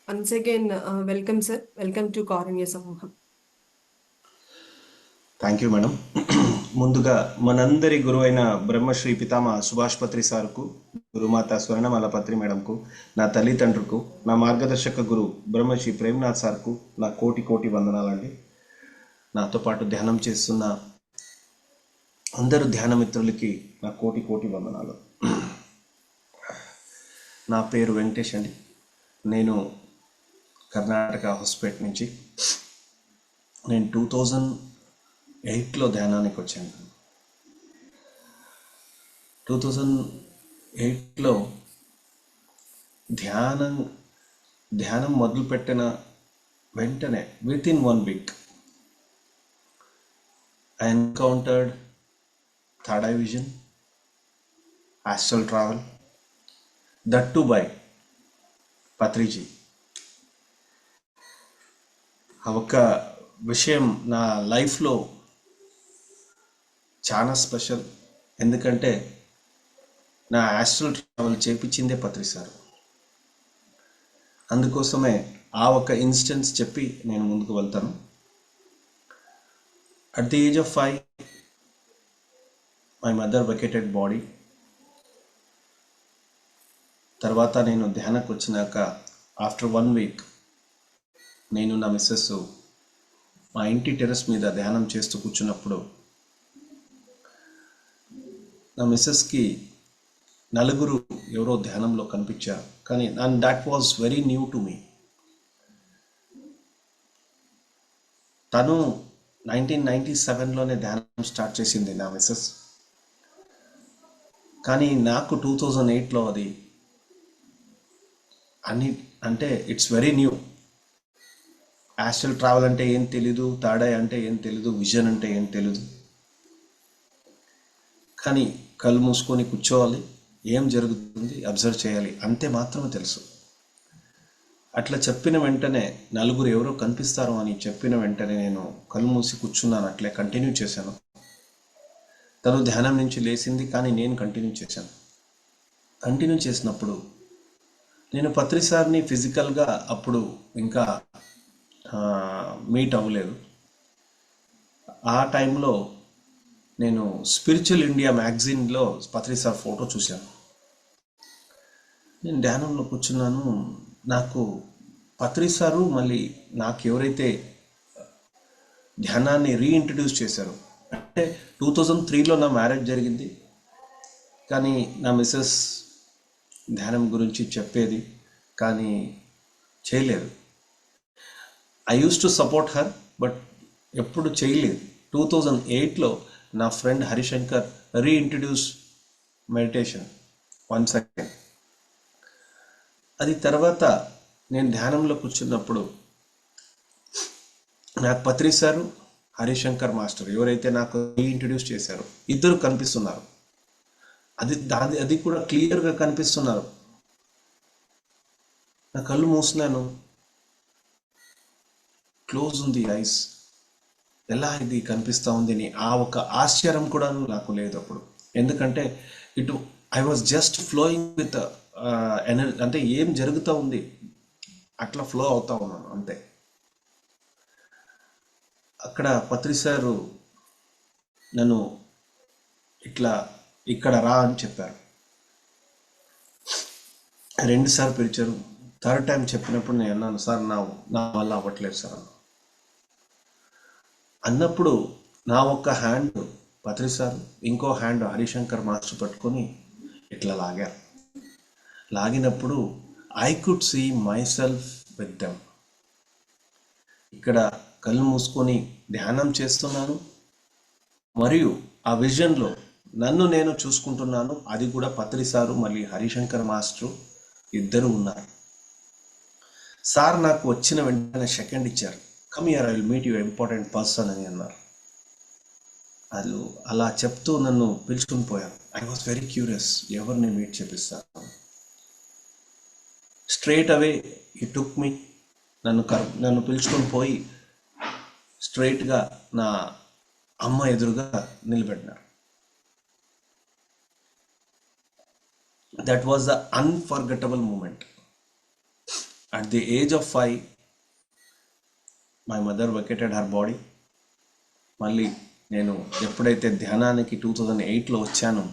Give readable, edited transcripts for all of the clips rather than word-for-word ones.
Once again, welcome, sir. Welcome to Karanya Samooham. Thank you madam. ముందుగా మనందరి గురువైన బ్రహ్మశ్రీ పితామ సుభాష్ పత్రి సార్కు, గురుమాత స్వర్ణమాల పత్రి మేడంకు, నా తల్లిదండ్రులకు, నా మార్గదర్శక గురు బ్రహ్మశ్రీ ప్రేమ్నాథ్ సార్కు నా కోటి కోటి వందనాలండి. నాతో పాటు ధ్యానం చేస్తున్న అందరు ధ్యాన మిత్రులకి నా కోటి కోటి వందనాలు. నా పేరు వెంకటేష్ అండి. నేను కర్ణాటక హౌస్పేట్ నుంచి. నేను 2008లో ధ్యానానికి వచ్చాను. 2008లో ధ్యానం ధ్యానం మొదలుపెట్టిన వెంటనే with in 1 week I encountered third eye vision, astral travel, that to buy Patriji. ఆ ఒక్క విషయం నా లైఫ్లో చాలా స్పెషల్. ఎందుకంటే నా ఆస్ట్రల్ ట్రావెల్ చేపించిందే పత్రి సార్. అందుకోసమే ఆ ఒక్క ఇన్స్టెన్స్ చెప్పి నేను ముందుకు వెళ్తాను. At the age of 5 my mother vacated body. తర్వాత నేను ధ్యానకు వచ్చినాక ఆఫ్టర్ 1 వీక్ నేను నా మిస్సెస్ మా ఇంటి టెర్రస్ మీద ధ్యానం చేస్తూ కూర్చున్నప్పుడు నా మిస్సెస్కి నలుగురు ఎవరో ధ్యానంలో కనిపించారు. కానీ that was very new to me. తను 1997లోనే ధ్యానం స్టార్ట్ చేసింది నా మిస్సెస్. కానీ నాకు 2008లో అది అన్ని అంటే it's very new. Astral travel అంటే ఏం తెలీదు, థర్డ్ ఐ అంటే ఏం తెలీదు, విజన్ అంటే ఏం తెలీదు. కానీ కళ్ళు మూసుకొని కూర్చోవాలి, ఏం జరుగుతుంది అబ్జర్వ్ చేయాలి, అంతే మాత్రమే తెలుసు. అట్లా చెప్పిన వెంటనే నలుగురు ఎవరో కనిపిస్తారు అని చెప్పిన వెంటనే నేను కళ్ళు మూసి కూర్చున్నాను. అట్లే కంటిన్యూ చేశాను. తను ధ్యానం నుంచి లేచింది, కానీ నేను కంటిన్యూ చేశాను. కంటిన్యూ చేసినప్పుడు నేను పత్రి సార్ని ఫిజికల్గా అప్పుడు ఇంకా మీట్ అవ్వలేదు. ఆ టైంలో నేను స్పిరిచువల్ ఇండియా మ్యాగజైన్లో పత్రి సార్ ఫోటో చూశాను. నేను ధ్యానంలో కూర్చున్నాను. నాకు పత్రి సారు మళ్ళీ నాకు ఎవరైతే ధ్యానాన్ని రీఇంట్రడ్యూస్ చేశారు అంటే 2003లో నా మ్యారేజ్ జరిగింది. కానీ నా మిస్సెస్ ధ్యానం గురించి చెప్పేది కానీ చేయలేదు. I use to support her, but ఎప్పుడు చేయలేదు. 2008లో నా friend Harishankar reintroduce meditation once again. అది తర్వాత నేను ధ్యానంలో కూర్చున్నప్పుడు నాకు పత్రి సారు, హరిశంకర్ మాస్టర్ ఎవరైతే నాకు రీఇంట్రడ్యూస్ చేశారో ఇద్దరు కనిపిస్తున్నారు. అది కూడా క్లియర్గా కనిపిస్తున్నారు. నా కళ్ళు మూసినాను, క్లోజ్ ఉంది ఐస్. ఎలా ఇది కనిపిస్తూ ఉంది అని ఆ ఒక ఆశ్చర్యం కూడా నాకు లేదు అప్పుడు. ఎందుకంటే ఇటు I was just flowing with energy, అంటే ఏం జరుగుతూ ఉంది అట్లా ఫ్లో అవుతా ఉన్నాను అంతే. అక్కడ పత్రి సారు నన్ను ఇట్లా ఇక్కడ రా అని చెప్పారు. 2 సార్లు పిలిచారు. థర్డ్ టైం చెప్పినప్పుడు నేను అన్నాను, సార్ నా వల్ల అవ్వట్లేదు సార్ అన్నప్పుడు నా ఒక్క హ్యాండ్ పత్రి సార్, ఇంకో హ్యాండ్ హరిశంకర్ మాస్టర్ పట్టుకొని ఇట్లా లాగారు. లాగినప్పుడు I could see myself with them. ఇక్కడ కళ్ళు మూసుకొని ధ్యానం చేస్తున్నాను మరియు ఆ విజన్లో నన్ను నేను చూసుకుంటున్నాను. అది కూడా పత్రి సారు మళ్ళీ హరిశంకర్ మాస్టరు ఇద్దరు ఉన్నారు. సార్ నాకు వచ్చిన వెంటనే సెకండ్ ఇచ్చారు. Come here, I will meet you important person అని అన్నారు. వాళ్ళు అలా చెప్తూ నన్ను పిలుచుకుని పోయారు. ఐ వాజ్ వెరీ క్యూరియస్, ఎవరిని మీట్ చేపిస్తారు. స్ట్రైట్ అవే ఈ టుక్ మీ, నన్ను పిలుచుకొని పోయి స్ట్రైట్గా నా అమ్మ ఎదురుగా నిలబెట్టినారు. That was the unforgettable moment. At the age of 5, my mother vacated her body. మళ్ళీ నేను ఎప్పుడైతే ధ్యానానికి 2008లో వచ్చానో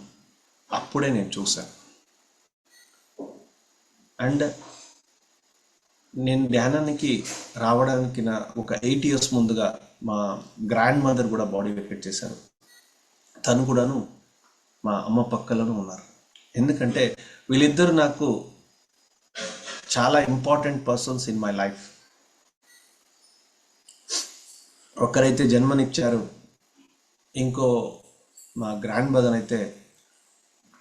అప్పుడే నేను చూశాను. అండ్ నేను ధ్యానానికి రావడానికి ఒక 8 years ముందుగా మా గ్రాండ్ మదర్ కూడా బాడీ వెకేట్ చేశారు. తను కూడాను మా అమ్మ పక్కలోనూ ఉన్నారు. ఎందుకంటే వీళ్ళిద్దరు నాకు చాలా important persons in my life. ఒకరైతే జన్మనిచ్చారు, ఇంకో మా గ్రాండ్ మదర్ అయితే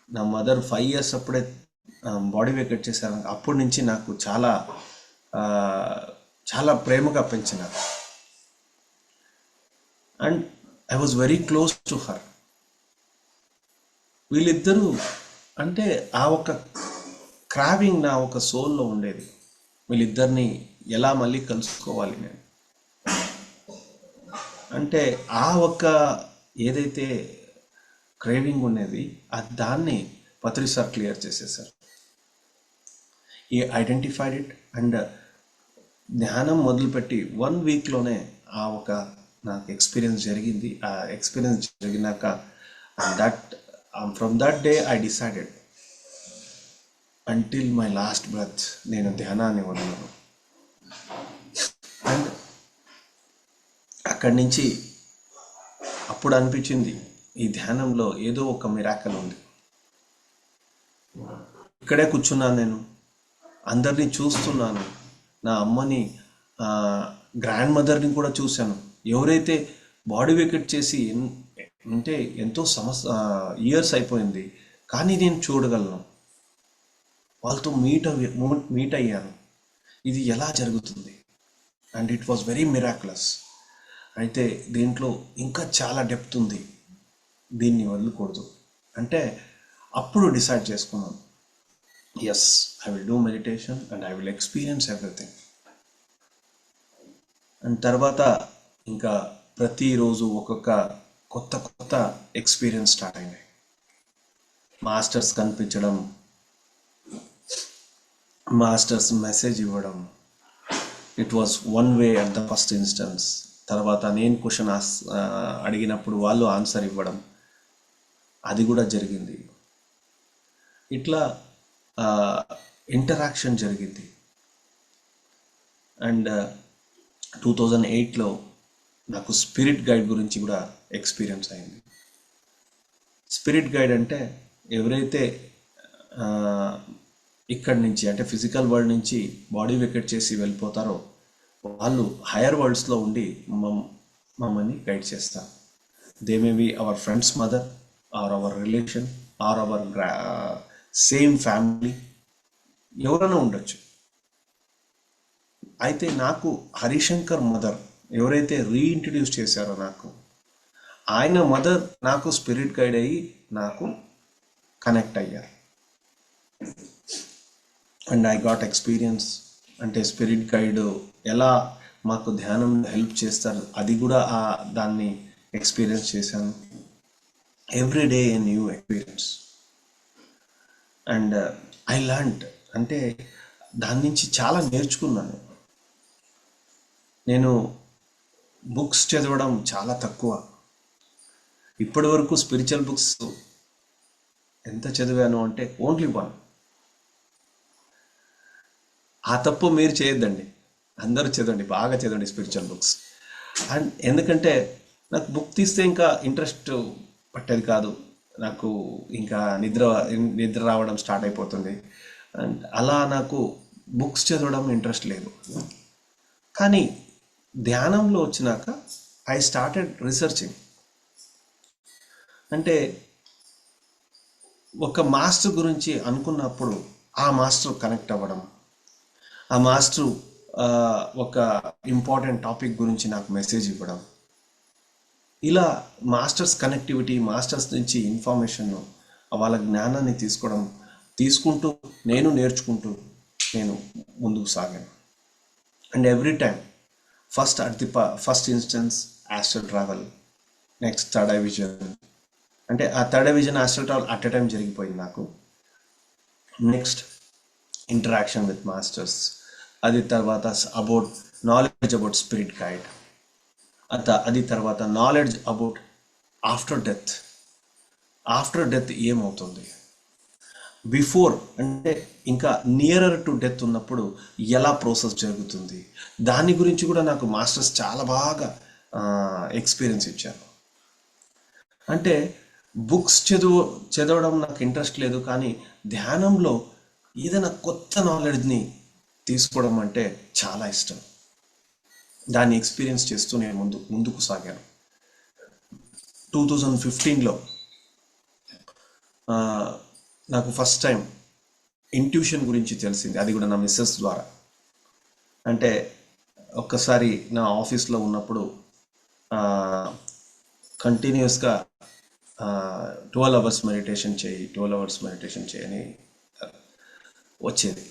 నా మదర్ 5 years అప్పుడే బాడీ వెకేట్ చేశారు. అప్పటి నుంచి నాకు చాలా చాలా ప్రేమగా పెంచినారు. And I was very close to her. వీళ్ళిద్దరూ అంటే ఆ ఒక క్రావింగ్ నా ఒక సోల్లో ఉండేది. వీళ్ళిద్దరిని ఎలా మళ్ళీ కలుసుకోవాలి నేను అంటే ఆ ఒక ఏదైతే క్రేవింగ్ ఉండేది దాన్ని పత్రి సార్ క్లియర్ చేసేసారు. ఈ ఐడెంటిఫైడ్ ఇట్. అండ్ ధ్యానం మొదలుపెట్టి 1 weekలోనే ఆ ఒక నాకు ఎక్స్పీరియన్స్ జరిగింది. ఆ ఎక్స్పీరియన్స్ జరిగినాక from that day I decided until my last breath నేను ధ్యానాన్ని వదలను. అండ్ అక్కడి నుంచి అప్పుడు అనిపించింది ఈ ధ్యానంలో ఏదో ఒక మిరాకల్ ఉంది. ఇక్కడే కూర్చున్నాను, నేను అందరినీ చూస్తున్నాను. నా అమ్మని, గ్రాండ్ మదర్ని కూడా చూశాను. ఎవరైతే బాడీ వెకేట్ చేసి అంటే ఎంతో ఇయర్స్ అయిపోయింది, కానీ నేను చూడగలను. వాళ్ళతో మీట్ అయ్యాను. ఇది ఎలా జరుగుతుంది? And it was very miraculous. అయితే దీంట్లో ఇంకా చాలా డెప్త్ ఉంది, దీన్ని వదలకూడదు అంటే అప్పుడు డిసైడ్ చేసుకున్నాను, yes I will do meditation and I will experience everything. And తర్వాత ఇంకా ప్రతిరోజు ఒక్కొక్క కొత్త కొత్త ఎక్స్పీరియన్స్ స్టార్ట్ అయినాయి. మాస్టర్స్ కనిపించడం, మాస్టర్స్ మెసేజ్ ఇవ్వడం. It was one way at the first instance. తర్వాత నేను క్వశ్చన్ అడిగినప్పుడు వాళ్ళు ఆన్సర్ ఇవ్వడం, అది కూడా జరిగింది. ఇట్లా ఇంటరాక్షన్ జరిగింది. అండ్ 2008లో నాకు స్పిరిట్ గైడ్ గురించి కూడా ఎక్స్పీరియన్స్ అయింది. స్పిరిట్ గైడ్ అంటే ఎవరైతే ఇక్కడి నుంచి అంటే ఫిజికల్ వరల్డ్ నుంచి బాడీ వెకేట్ చేసి వెళ్ళిపోతారో వాళ్ళు హైయర్ వరల్డ్స్లో ఉండి మమ్మల్ని గైడ్ చేస్తారు. They may be our friends mother or our relation or our same family, ఎవరైనా ఉండొచ్చు. అయితే నాకు హరిశంకర్ మదర్ ఎవరైతే రీఇంట్రడ్యూస్ చేశారో నాకు, ఆయన మదర్ నాకు స్పిరిట్ గైడ్ అయ్యి నాకు కనెక్ట్ అయ్యారు. And I got experience. అంటే స్పిరిట్ గైడ్ ఎలా మాకు ధ్యానం హెల్ప్ చేస్తారు అది కూడా దాన్ని ఎక్స్పీరియన్స్ చేశాను. Every day a new experience. And I learned అంటే దాని నుంచి చాలా నేర్చుకున్నాను. నేను బుక్స్ చదవడం చాలా తక్కువ. ఇప్పటి వరకు స్పిరిచువల్ బుక్స్ ఎంత చదివాను అంటే ఓన్లీ 1. ఆ తప్పు మీరు చేయొద్దండి, అందరూ చదవండి, బాగా చదవండి స్పిరిచువల్ బుక్స్. అండ్ ఎందుకంటే నాకు బుక్ తీస్తే ఇంకా ఇంట్రెస్ట్ పట్టేది కాదు, నాకు ఇంకా నిద్ర రావడం స్టార్ట్ అయిపోతుంది. అండ్ అలా నాకు బుక్స్ చదవడం ఇంట్రెస్ట్ లేదు. కానీ ధ్యానంలో వచ్చినాక ఐ స్టార్టెడ్ రీసెర్చింగ్. అంటే ఒక మాస్టర్ గురించి అనుకున్నప్పుడు ఆ మాస్టర్ కనెక్ట్ అవ్వడం, ఆ మాస్టర్ ఒక ఇంపార్టెంట్ టాపిక్ గురించి నాకు మెసేజ్ ఇవ్వడం, ఇలా మాస్టర్స్ కనెక్టివిటీ, మాస్టర్స్ నుంచి ఇన్ఫర్మేషన్, వాళ్ళ జ్ఞానాన్ని తీసుకుంటూ నేను నేర్చుకుంటూ నేను ముందుకు సాగాను. And every time first instance astral travel, next third eye vision. అంటే ఆ third eye vision astral travel at a time జరిగిపోయింది నాకు. నెక్స్ట్ ఇంటరాక్షన్ విత్ మాస్టర్స్, అది తర్వాత about knowledge about spirit guide, అది తర్వాత knowledge about after death. After death ఏమవుతుంది, before అంటే ఇంకా నియరర్ టు డెత్ ఉన్నప్పుడు ఎలా ప్రాసెస్ జరుగుతుంది, దాని గురించి కూడా నాకు మాస్టర్స్ చాలా బాగా ఎక్స్పీరియన్స్ ఇచ్చారు. అంటే బుక్స్ చదవడం నాకు ఇంట్రెస్ట్ లేదు, కానీ ధ్యానంలో ఏదైనా కొత్త నాలెడ్జ్ని తీసుకోవడం అంటే చాలా ఇష్టం. దాన్ని ఎక్స్పీరియన్స్ చేస్తూ నేను ముందుకు సాగాను. 2015లో నాకు ఫస్ట్ టైం ఇంట్యూషన్ గురించి తెలిసింది, అది కూడా నా మిస్సెస్ ద్వారా. అంటే ఒక్కసారి నా ఆఫీస్లో ఉన్నప్పుడు కంటిన్యూస్గా 12 అవర్స్ మెడిటేషన్ చేయి, 12 అవర్స్ మెడిటేషన్ చేయని వచ్చేది.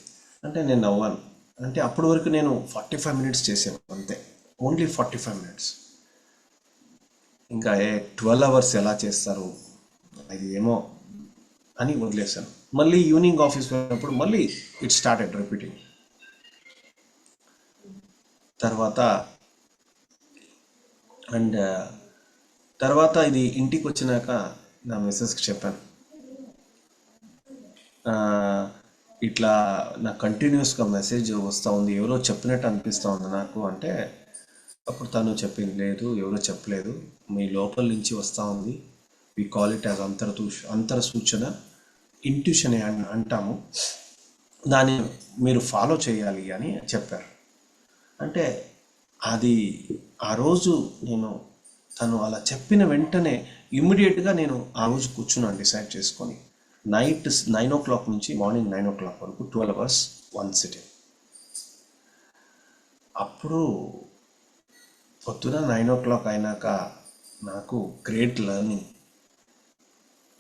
అంటే నేను నవ్వాను. అంటే అప్పటి వరకు నేను 45 మినిట్స్ చేసాను అంతే, ఓన్లీ 45 మినిట్స్. ఇంకా 12 అవర్స్ ఎలా చేస్తారు అది ఏమో అని వదిలేశాను. మళ్ళీ ఈవినింగ్ ఆఫీస్ వెళ్ళినప్పుడు మళ్ళీ ఇట్ స్టార్టెడ్ రిపీటింగ్. తర్వాత అండ్ తర్వాత ఇది ఇంటికి వచ్చినాక నా మిస్సెస్కి చెప్పాను, "ఆ, ఇట్లా నాకు కంటిన్యూస్గా మెసేజ్ వస్తూ ఉంది, ఎవరో చెప్పినట్టు అనిపిస్తూ ఉంది నాకు" అంటే అప్పుడు తను చెప్పింది, "లేదు, ఎవరో చెప్పలేదు, మీ లోపల నుంచి వస్తూ ఉంది. వి కాల్ ఇట్ యాజ్ అంతర సూచన, ఇంట్యూషన్ అని అంటాము, దాన్ని మీరు ఫాలో చేయాలి" అని చెప్పారు. అంటే అది ఆ రోజు నేను తను అలా చెప్పిన వెంటనే ఇమ్మీడియట్గా నేను ఆ రోజు కూర్చున్నాను డిసైడ్ చేసుకొని. నైట్ 9 o'clock నుంచి మార్నింగ్ 9 o'clock వరకు 12 అవర్స్ వన్ సిట్టింగ్. అప్పుడు పొద్దున 9 o'clock అయినాక నాకు గ్రేట్ లెర్నింగ్.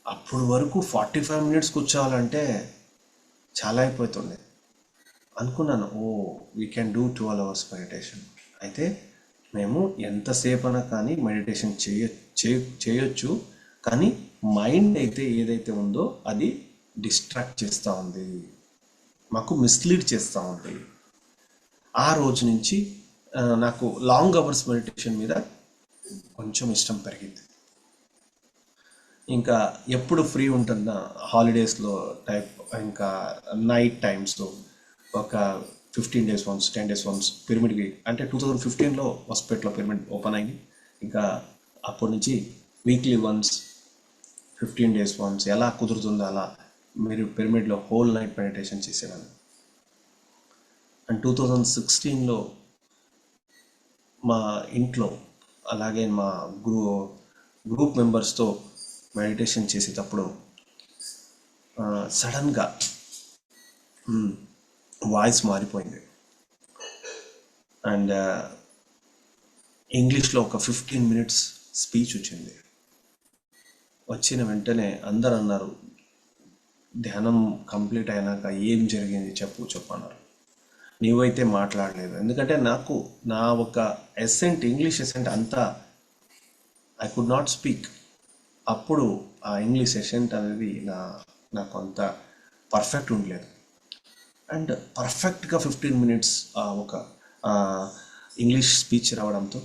అప్పుడు వరకు 45 మినిట్స్ కూర్చోవాలంటే చాలా అయిపోతుండే. అనుకున్నాను, oh, we can do 12 hours meditation. అయితే మేము ఎంతసేపు అయినా కానీ మెడిటేషన్ చేయొచ్చు, కానీ మైండ్ అయితే ఏదైతే ఉందో అది డిస్ట్రాక్ట్ చేస్తూ ఉంది, మాకు మిస్లీడ్ చేస్తూ ఉంది. ఆ రోజు నుంచి నాకు లాంగ్ అవర్స్ మెడిటేషన్ మీద కొంచెం ఇష్టం పెరిగింది. ఇంకా ఎప్పుడు ఫ్రీ ఉంటుందా హాలిడేస్లో టైప్, ఇంకా నైట్ టైమ్స్లో ఒక 15 days వన్స్, 10 days వన్స్ పిరమిడ్కి, అంటే 2015లో హాస్పిటల్లో పిరమిడ్ ఓపెన్ అయింది. ఇంకా అప్పటి నుంచి వీక్లీ వన్స్, 15 days వన్స్ ఎలా కుదురుతుందో అలా మీరు పిరమిడ్లో హోల్ నైట్ మెడిటేషన్ చేసేవాడిని. అండ్ 2016లో మా ఇంట్లో అలాగే మా గ్రూప్ మెంబర్స్తో మెడిటేషన్ చేసేటప్పుడు సడన్గా వాయిస్ మారిపోయింది. అండ్ ఇంగ్లీష్లో ఒక 15 minutes స్పీచ్ వచ్చింది. వచ్చిన వెంటనే అందరు అన్నారు, ధ్యానం కంప్లీట్ అయినాక ఏం జరిగింది చెప్పు అన్నారు. నీవైతే మాట్లాడలేదు, ఎందుకంటే నాకు నా ఒక ఎసెంట్, ఇంగ్లీష్ ఎసెంట్ అంతా ఐ కుడ్ నాట్ స్పీక్. అప్పుడు ఆ ఇంగ్లీష్ ఎసెంట్ అనేది నాకు అంత పర్ఫెక్ట్ ఉండలేదు. అండ్ పర్ఫెక్ట్గా 15 minutes ఒక ఇంగ్లీష్ స్పీచ్ రావడంతో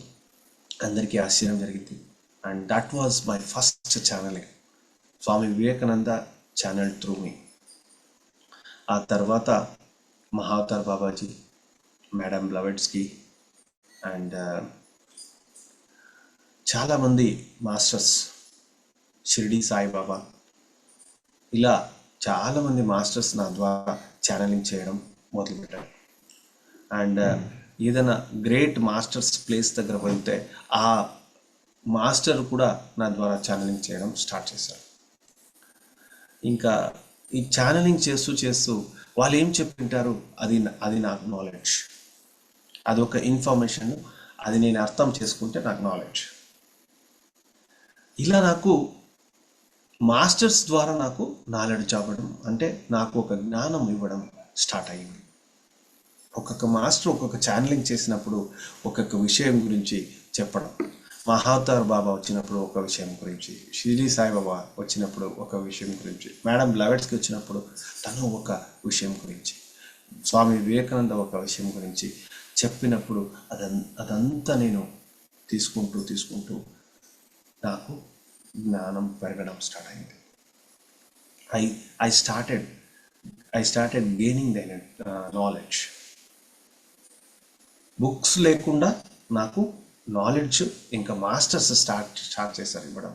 అందరికీ ఆశ్చర్యం జరిగింది. And that was my first channelling. Swami Vivekananda channel through me. ఆ తర్వాత Mahavatar Babaji, madam Blavatsky and చాలామంది మాస్టర్స్, షిరిడి సాయిబాబా, ఇలా చాలామంది మాస్టర్స్ నా ద్వారా ఛానలింగ్ చేయడం మొదలుపెట్టారు. అండ్ ఏదైనా గ్రేట్ మాస్టర్స్ ప్లేస్ దగ్గర వెళ్తే ఆ మాస్టర్ కూడా నా ద్వారా ఛానలింగ్ చేయడం స్టార్ట్ చేశారు. ఇంకా ఈ ఛానలింగ్ చేస్తూ వాళ్ళు ఏం చెప్పింటారు అది నాకు నాలెడ్జ్, అది ఒక ఇన్ఫర్మేషన్, అది నేను అర్థం చేసుకుంటే నాకు నాలెడ్జ్. ఇలా నాకు మాస్టర్స్ ద్వారా నాకు నాలెడ్జ్ అవ్వడం, అంటే నాకు ఒక జ్ఞానం ఇవ్వడం స్టార్ట్ అయ్యింది. ఒక్కొక్క మాస్టర్ ఒక్కొక్క ఛానలింగ్ చేసినప్పుడు ఒక్కొక్క విషయం గురించి చెప్పడం. మహావతార్ బాబా వచ్చినప్పుడు ఒక విషయం గురించి, షిరిడి సాయిబాబా వచ్చినప్పుడు ఒక విషయం గురించి, మేడం బ్లవెట్స్కి వచ్చినప్పుడు తను ఒక విషయం గురించి, స్వామి వివేకానంద ఒక విషయం గురించి చెప్పినప్పుడు అదంతా నేను తీసుకుంటూ నాకు జ్ఞానం పెరగడం స్టార్ట్ అయింది. I started gaining the knowledge. Books లేకుండా నాకు నాలెడ్జ్ ఇంకా మాస్టర్స్ స్టార్ట్ చేశారు ఇవ్వడం.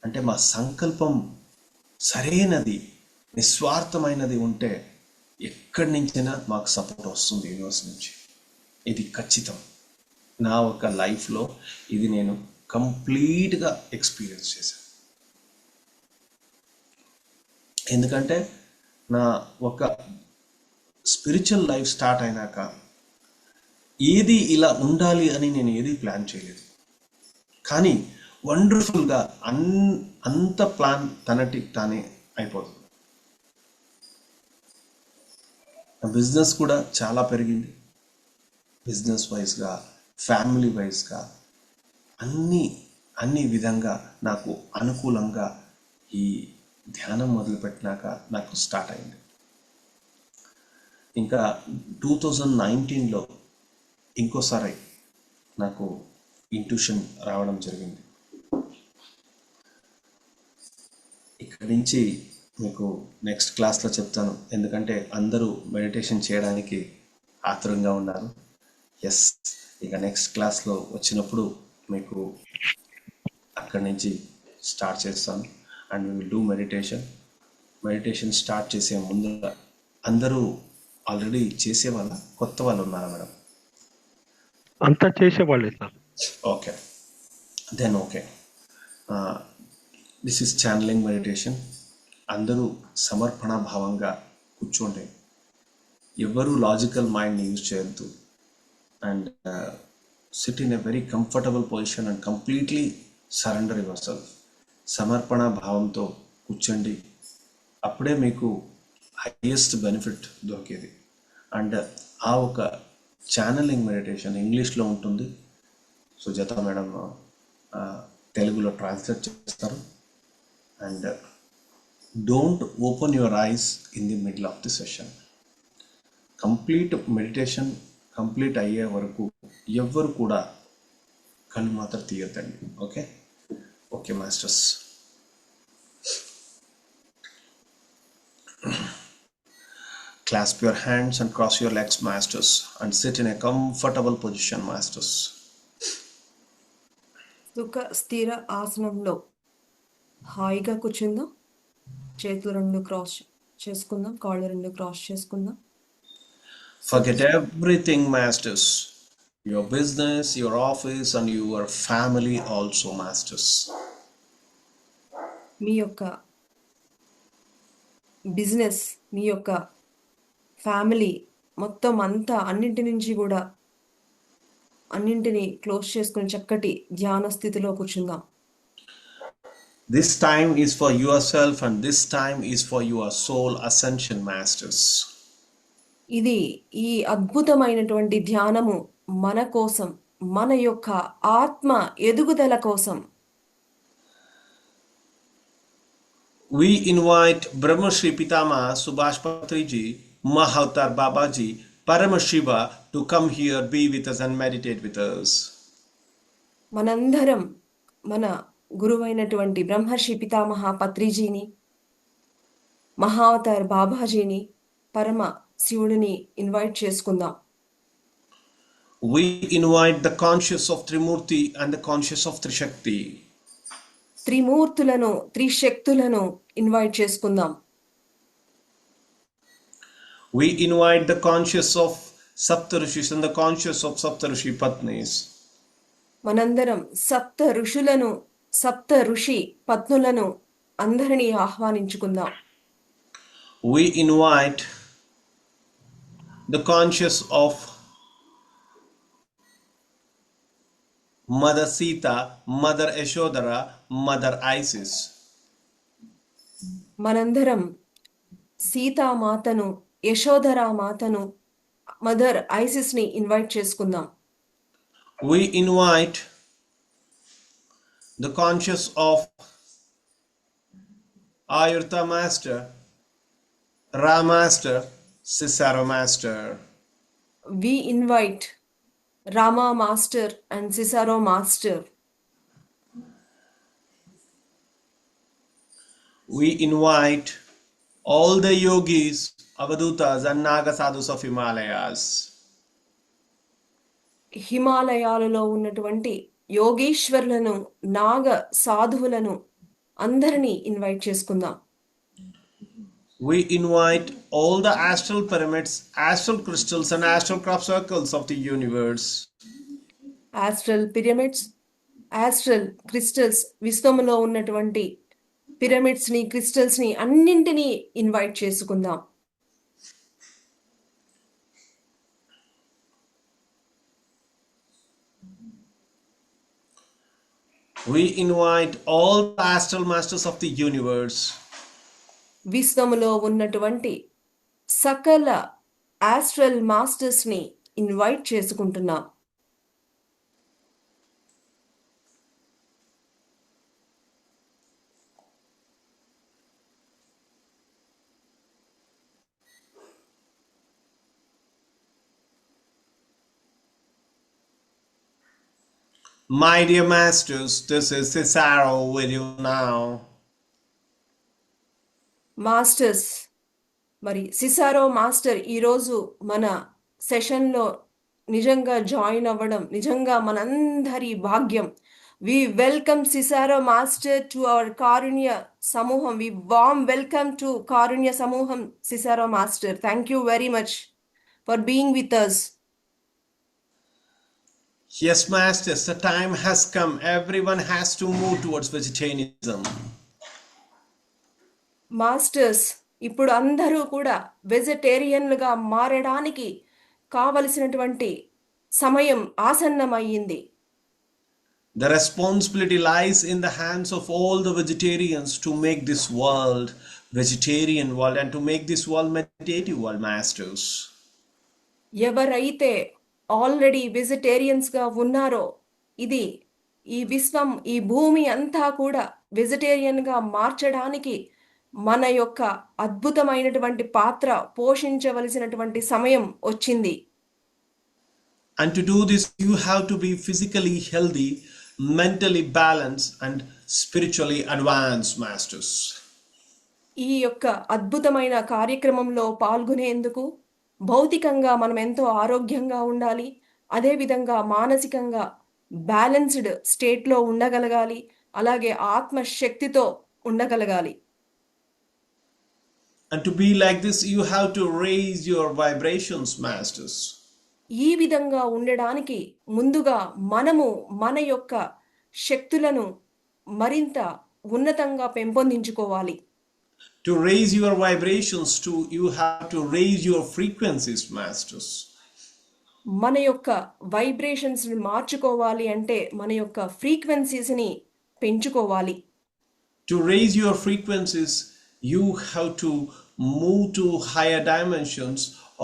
అంటే మా సంకల్పం సరైనది, నిస్వార్థమైనది ఉంటే ఎక్కడి నుంచైనా మాకు సపోర్ట్ వస్తుంది యూనివర్స్ నుంచి. ఇది ఖచ్చితం. నా ఒక లైఫ్లో ఇది నేను కంప్లీట్గా ఎక్స్పీరియన్స్ చేశాను. ఎందుకంటే నా ఒక స్పిరిచువల్ లైఫ్ స్టార్ట్ అయినాక ఏది ఇలా ఉండాలి అని నేను ఏది ప్లాన్ చేయలేదు. కానీ వండర్ఫుల్గా అంత ప్లాన్ తానే అయిపోతుంది. బిజినెస్ కూడా చాలా పెరిగింది. బిజినెస్ వైజ్గా, ఫ్యామిలీ వైజ్గా అన్ని విధంగా నాకు అనుకూలంగా ఈ ధ్యానం మొదలుపెట్టినాక నాకు స్టార్ట్ అయింది. ఇంకా 2019లో ఇంకోసారి నాకు ఇంట్యూషన్ రావడం జరిగింది. ఇక్కడి నుంచి మీకు నెక్స్ట్ క్లాస్లో చెప్తాను, ఎందుకంటే అందరూ మెడిటేషన్ చేయడానికి ఆతురంగా ఉన్నారు. ఎస్, ఇక నెక్స్ట్ క్లాస్లో వచ్చినప్పుడు మీకు అక్కడి నుంచి స్టార్ట్ చేస్తాను. And we will do meditation start చేసే ముందు అందరూ ఆల్రెడీ చేసేవాళ్ళ, కొత్త వాళ్ళు ఉన్నారా మేడం? అంతా చేసేవాళ్ళే sir. Okay, then okay. This is channelling meditation. అందరూ సమర్పణ భావంగా కూర్చోండి. ఎవరు లాజికల్ మైండ్ని యూజ్ చేయొద్దు. And sit in a very comfortable position and completely surrender yourself. సమర్పణ భావంతో కూర్చోండి. అప్పుడే మీకు హైయెస్ట్ బెనిఫిట్ దొరికేది. అండ్ ఆ ఒక ఛానలింగ్ మెడిటేషన్ ఇంగ్లీష్లో ఉంటుంది. సుజాత మేడం తెలుగులో ట్రాన్స్లేట్ చేస్తారు. And don't open your eyes in the middle of the session. Complete meditation complete అయ్యే వరకు ఎవ్వరు కూడా కళ్ళు మాత్రం తీయద్దండి. Okay okay masters. Clasp your hands and cross your legs, masters, and sit in a comfortable position, masters. సుఖ స్థిర ఆసనంలో హాయిగా కూర్చుందాం. చేతులు రెండు క్రాస్ చేసుకుందాం, కాళ్ళు రెండు క్రాస్ చేసుకుందాం. Forget everything, masters. Your business, your office, and your family also, masters. మీ యొక్క బిజినెస్, మీ యొక్క ఫ్యామిలీ మొత్తం అంతా అన్నింటినీ క్లోజ్ చేసుకుని చక్కటి ధ్యాన స్థితిలో కూర్చుందాం. This time is for yourself and this time is for your soul ascension, masters. ఇది ఈ అద్భుతమైనటువంటి ధ్యానము మన కోసం, మన యొక్క ఆత్మ ఎదుగుదల కోసం. We invite Brahma Shri Pitama Subhash Patriji, Mahavatar Babaji, Paramashiva to come here, be with us and meditate with us. మనందరం మన గురువైనటువంటి బ్రహ్మర్షి పితామహ పత్రిజీని, మహావతార్ బాబాజీని, పరమ శివుడిని ఇన్వైట్ చేసుకుందాం. We invite the conscious of Trimurti and the conscious of Trishakti. త్రిమూర్తులను, త్రిశక్తులను invite చేసుకుందాం. We invite the conscious of Saptarishis and the conscious of Saptarishi Patnis. మనందరం సప్త ఋషులను, సప్త ఋషి పత్నులను అందరినీ ఆహ్వానించుకుందాం. We invite the conscious of Mother Sita, Mother Yashodhara, Mother Isis. మనందరం సీతామాతను, యశోధరా మాతను, మదర్ ఐసిస్ని ఇన్వైట్ చేసుకుందాం. We invite the conscious of Ayurta Master, Ra Master, Cicero Master. We invite Rama Master and Cicero Master. We invite all the yogis, avadutas, and naga sadhus of Himalayas. హిమాలయాలలో ఉన్నటువంటి యోగీశ్వరులను నాగ సాధువులను అందరినీ invite చేసుకుందాం. We invite all the astral pyramids, astral crystals, and astral crop circles of the universe. Astral pyramids, astral crystals, విశ్వములో ఉన్నటువంటి పిరమిడ్స్ని, క్రిస్టల్స్ని అన్నింటినీ invite చేసుకుందాం. We invite all the astral masters of the universe. విశ్వములో ఉన్నటువంటి సకల ఆస్ట్రల్ మాస్టర్స్ని ఇన్వైట్ చేసుకుంటున్నాం. My dear masters, this is Cicero with you now. Masters, మరి సిసారో master ఈరోజు మన సెషన్లో నిజంగా జాయిన్ అవ్వడం నిజంగా మనందరి భాగ్యం. We welcome Sisaro master to our Karunya సమూహం. We warm welcome to Karunya సమూహం Sisaro master. Thank you very much for being with us. Yes, masters, the time has come. Everyone has to move towards vegetarianism. Masters, ఇప్పుడు అందరూ కూడా వెజిటేరియన్లుగా మారడానికి కావలసినటువంటి సమయం ఆసన్నమయ్యింది. The responsibility lies in the hands of all the vegetarians to make this world vegetarian world and to make this world meditative world, masters. ఎవరైతే already వెజిటేరియన్స్గా ఉన్నారో ఇది ఈ విశ్వం, ఈ భూమి అంతా కూడా వెజిటేరియన్గా మార్చడానికి మన యొక్క అద్భుతమైనటువంటి పాత్ర పోషించవలసినటువంటి సమయం వచ్చింది. And to do this, you have to be physically healthy, mentally balanced, and spiritually advanced, masters. ఈ యొక్క అద్భుతమైన కార్యక్రమంలో పాల్గొనేందుకు భౌతికంగా మనం ఎంతో ఆరోగ్యంగా ఉండాలి, అదేవిధంగా మానసికంగా బ్యాలెన్స్డ్ స్టేట్లో ఉండగలగాలి, అలాగే ఆత్మశక్తితో ఉండగలగాలి. And to be like this, you have to raise your vibrations, masters. ఈ విధంగా ఉండడానికి ముందుగా మనము మన యొక్క శక్తులను మరింత ఉన్నతంగా పెంపొందించుకోవాలి. To raise your vibrations, you have to raise your frequencies, masters. మన యొక్క వైబ్రేషన్స్ని మార్చుకోవాలి అంటే మన యొక్క ఫ్రీక్వెన్సీస్ని పెంచుకోవాలి. To raise your frequencies, you have to move to higher dimensions,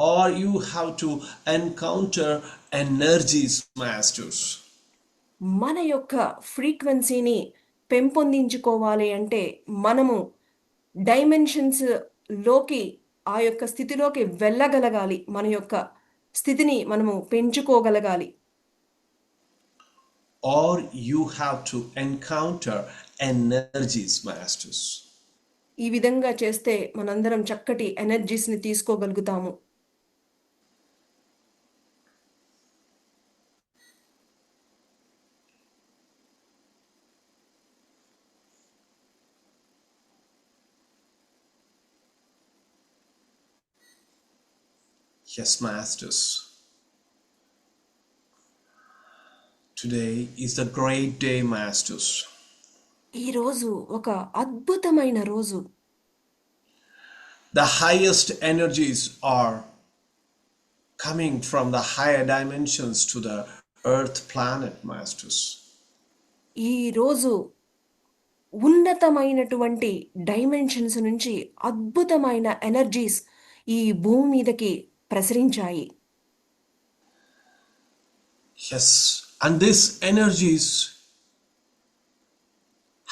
or you have to encounter energies, masters. మన యొక్క ఫ్రీక్వెన్సీని పెంపొందించుకోవాలి అంటే మనము డైమెన్షన్స్ లోకి, ఆ యొక్క స్థితిలోకి వెళ్ళగలగాలి. మన యొక్క స్థితిని మనము పెంచుకోగలగాలి. Or you have to encounter energies, masters. ఈ విధంగా చేస్తే మనందరం చక్కటి ఎనర్జీస్ని తీసుకోగలుగుతాము. Yes, masters. Today is the great day, masters. ఈరోజు ఒక అద్భుతమైన రోజు. The highest energies are coming from the higher dimensions to the earth planet, masters. ఈ రోజు ఉన్నతమైనటువంటి డైమెన్షన్స్ నుంచి అద్భుతమైన ఎనర్జీస్ ఈ భూమి మీదకి ప్రసరించాయి. Yes, and this energies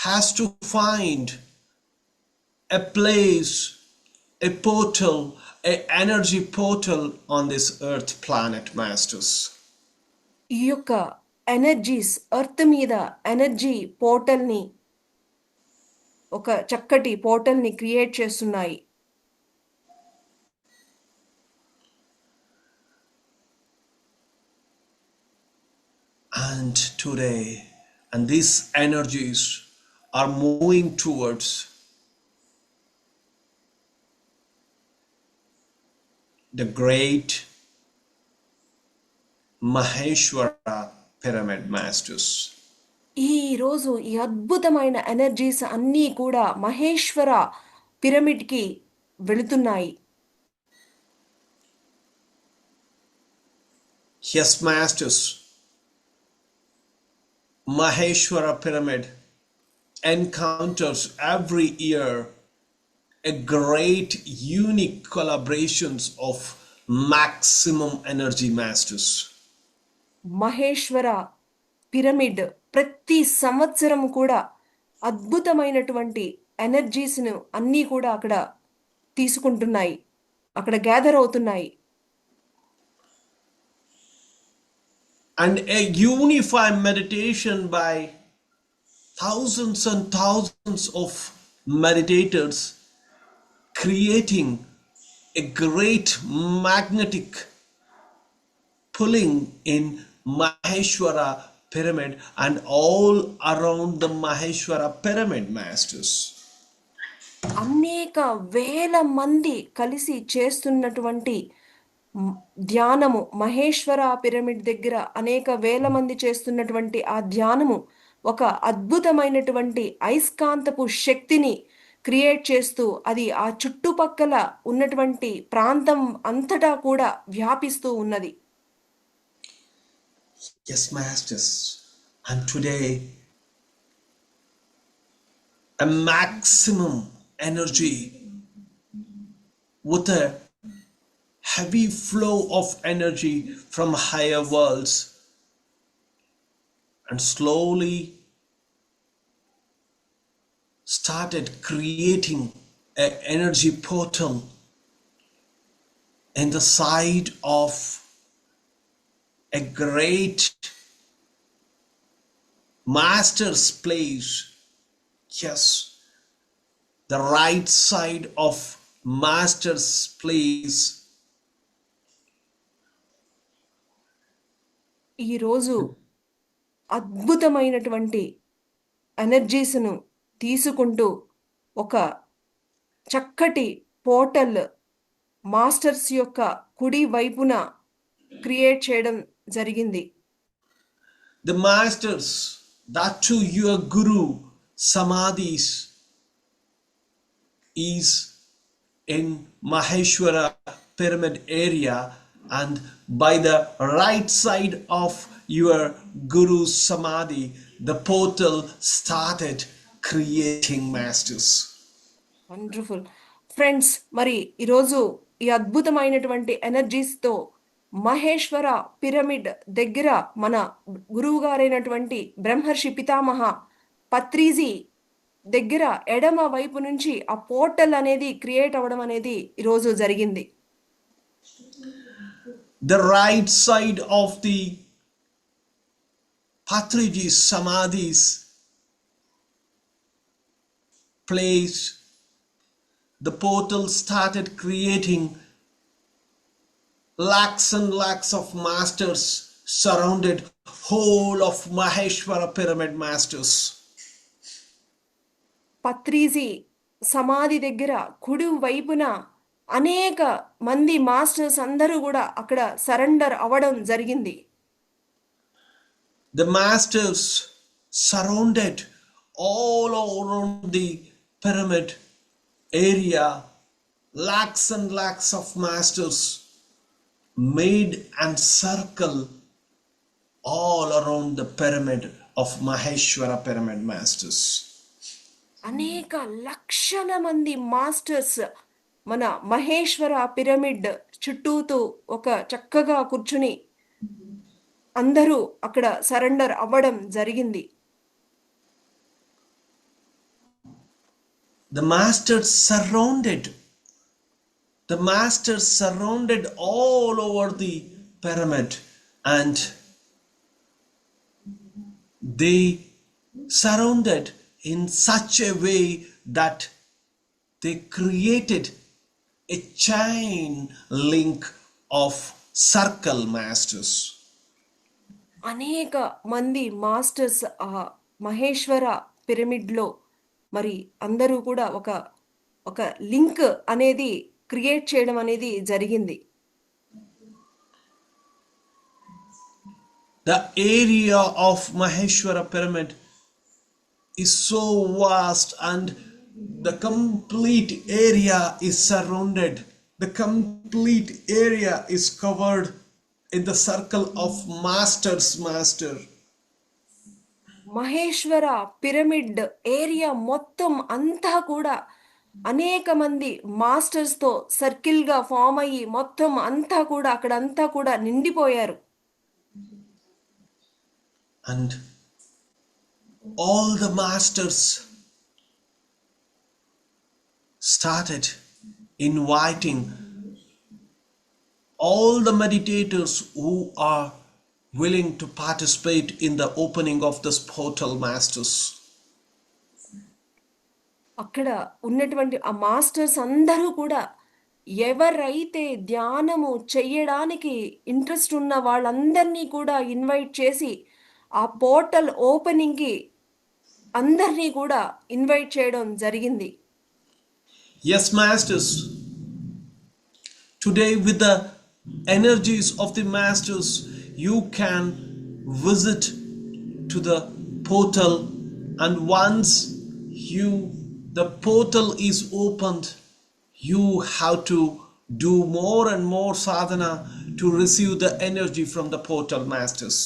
has to find a place, a portal, a energy portal on this earth planet, masters. ఈ యొక్క ఎనర్జీస్ ఎర్త్ మీద ఎనర్జీ పోర్టల్ని, ఒక చక్కటి పోర్టల్ని క్రియేట్ చేస్తున్నాయి. And today, and these energies are moving towards the great Maheshwara pyramid, masters. ఈరోజు ఈ అద్భుతమైన energies అన్నీ కూడా మహేశ్వర పిరమిడ్కి వెళుతున్నాయి. Yes, masters. Maheshwara pyramid encounters every year a great unique collaborations of maximum energy, masters. Maheshwara pyramid ప్రతి సంవత్సరం కూడా అద్భుతమైనటువంటి ఎనర్జీస్ను అన్నీ కూడా అక్కడ తీసుకుంటున్నాయి, అక్కడ గ్యాదర్ అవుతున్నాయి. And a unified meditation by thousands and thousands of meditators, creating a great magnetic pulling in Maheshwara pyramid and all around the Maheshwara pyramid, masters. అనేక వేల మంది కలిసి చేస్తున్నటువంటి ధ్యానము, మహేశ్వర పిరమిడ్ దగ్గర అనేక వేల మంది చేస్తున్నటువంటి ఆ ధ్యానము ఒక అద్భుతమైనటువంటి అయస్కాంతపు శక్తిని క్రియేట్ చేస్తూ అది ఆ చుట్టుపక్కల ఉన్నటువంటి ప్రాంతం అంతటా కూడా వ్యాపిస్తూ ఉన్నది. Yes, masters. And today, a maximum energy with a heavy flow of energy from higher worlds and slowly started creating an energy portal in the side of a great master's place. Yes, the right side of master's place. ఈరోజు అద్భుతమైనటువంటి ఎనర్జీస్ను తీసుకుంటూ ఒక చక్కటి portal masters యొక్క కుడి వైపున create చేయడం జరిగింది. The masters, that too your guru samadhis, is in Maheshwara pyramid area, and by the right side of your guru's samadhi, the portal started creating, masters. Wonderful friends, మరి ఈరోజు ఈ అద్భుతమైనటువంటి ఎనర్జీస్తో Maheshwara pyramid దగ్గర మన గురువు గారైనటువంటి బ్రహ్మర్షి పితామహ పత్రిజీ దగ్గర ఎడమ వైపు నుంచి ఆ పోర్టల్ అనేది క్రియేట్ అవ్వడం అనేది ఈరోజు జరిగింది. The right side of the Patriji Samadhi's place, the portal started creating lakhs and lakhs of masters surrounded whole of Maheshwara pyramid, masters. Patriji సమాధి దగ్గర కుడి వైపున అనేక మంది మాస్టర్స్ అందరూ కూడా అక్కడ సరెండర్ అవ్వడం జరిగింది. The masters surrounded all around the pyramid area. Lakhs and lakhs of masters made and circle all around the pyramid of Maheshwara pyramid, masters. అనేక లక్షల మంది మాస్టర్స్ మన మహేశ్వర పిరమిడ్ చుట్టూతో ఒక చక్కగా కూర్చుని అందరూ అక్కడ సరెండర్ అవ్వడం జరిగింది. The masters surrounded The masters surrounded all over the pyramid, and they surrounded in such a way that they created a chain link of circle masters. అనేక మంది మాస్టర్స్ ఆ మహేశ్వర పిరమిడ్లో మరి అందరూ కూడా ఒక లింక్ అనేది క్రియేట్ చేయడం అనేది జరిగింది. The area of Maheshwara pyramid is so vast, and the complete area is surrounded. The complete area is covered in the circle of master. Maheshwara pyramid area మొత్తం అంతా కూడా అనేక మంది మాస్టర్స్తో సర్కిల్గా ఫామ్ అయ్యి మొత్తం అంతా కూడా అక్కడంతా కూడా నిండిపోయారు. And all the masters started inviting all the meditators who are willing to participate in the opening of this portal, masters. అక్కడ ఉన్నటువంటి ఆ మాస్టర్స్ అందరూ కూడా ఎవరైతే ధ్యానము చెయ్యడానికి ఇంట్రెస్ట్ ఉన్న వాళ్ళందరినీ కూడా ఇన్వైట్ చేసి ఆ పోర్టల్ ఓపెనింగ్కి అందరినీ కూడా ఇన్వైట్ చేయడం జరిగింది. Yes, masters. Today, with the energies of the masters, you can visit to the portal, and once the portal is opened, you have to do more and more sadhana to receive the energy from the portal, masters.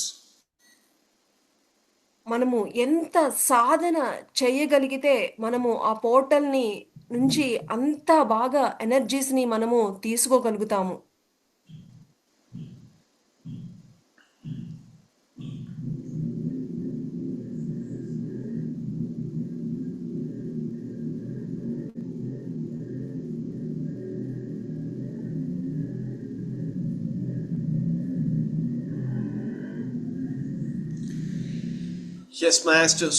మనము ఎంత సాధన చేయగలిగితే మనము ఆ పోర్టల్ని నుంచి అంత బాగా ఎనర్జీస్ని మనము తీసుకోగలుగుతాము. Yes, masters.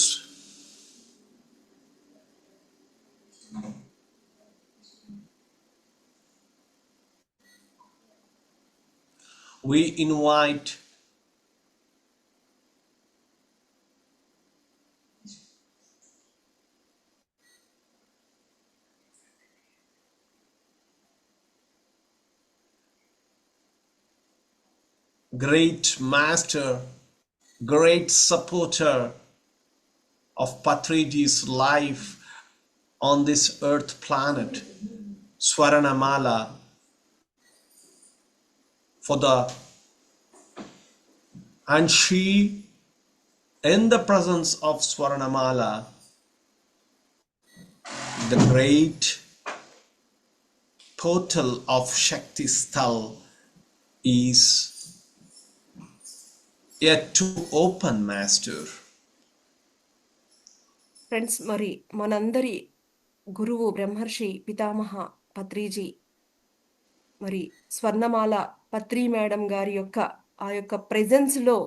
We invite great master, great supporter of Patriji's life on this earth planet, Swaranamala, and she, in the presence of Swaranamala, the great portal of Shakti Sthal is yet to open, master. Friends, మరి మనందరి గురువు బ్రహ్మర్షి పితామహ పత్రిజీ మరి స్వర్ణమాల పత్రి madam గారి యొక్క ఆ యొక్క ప్రెజెన్స్లో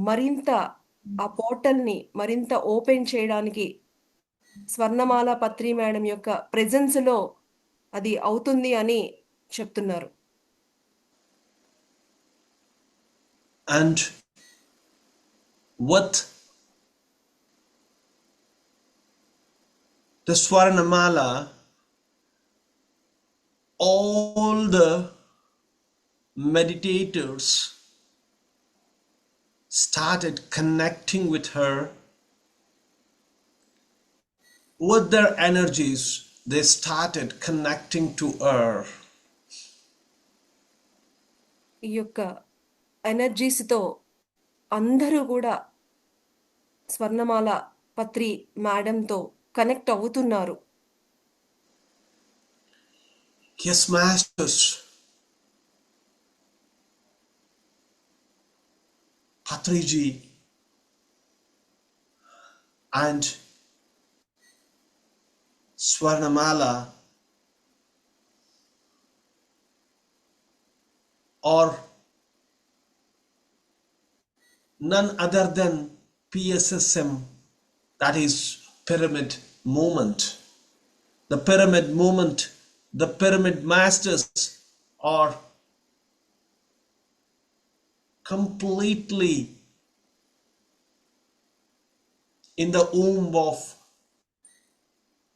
మరింత ఆ పోర్టల్ని మరింత ఓపెన్ చేయడానికి స్వర్ణమాల పత్రి మేడం యొక్క ప్రెజెన్స్లో అది అవుతుంది అని చెప్తున్నారు. And with the Swarnamala, all the meditators started connecting with her. With their energies, they started connecting to her. ఈ యొక్క ఎనర్జీస్తో అందరూ కూడా స్వర్ణమాల పత్రి మేడంతో కనెక్ట్ అవుతున్నారు. Yes, masters. Patriji and Swarnamala or none other than PSSM, that is pyramid movement. The pyramid movement, the pyramid masters are completely in the womb of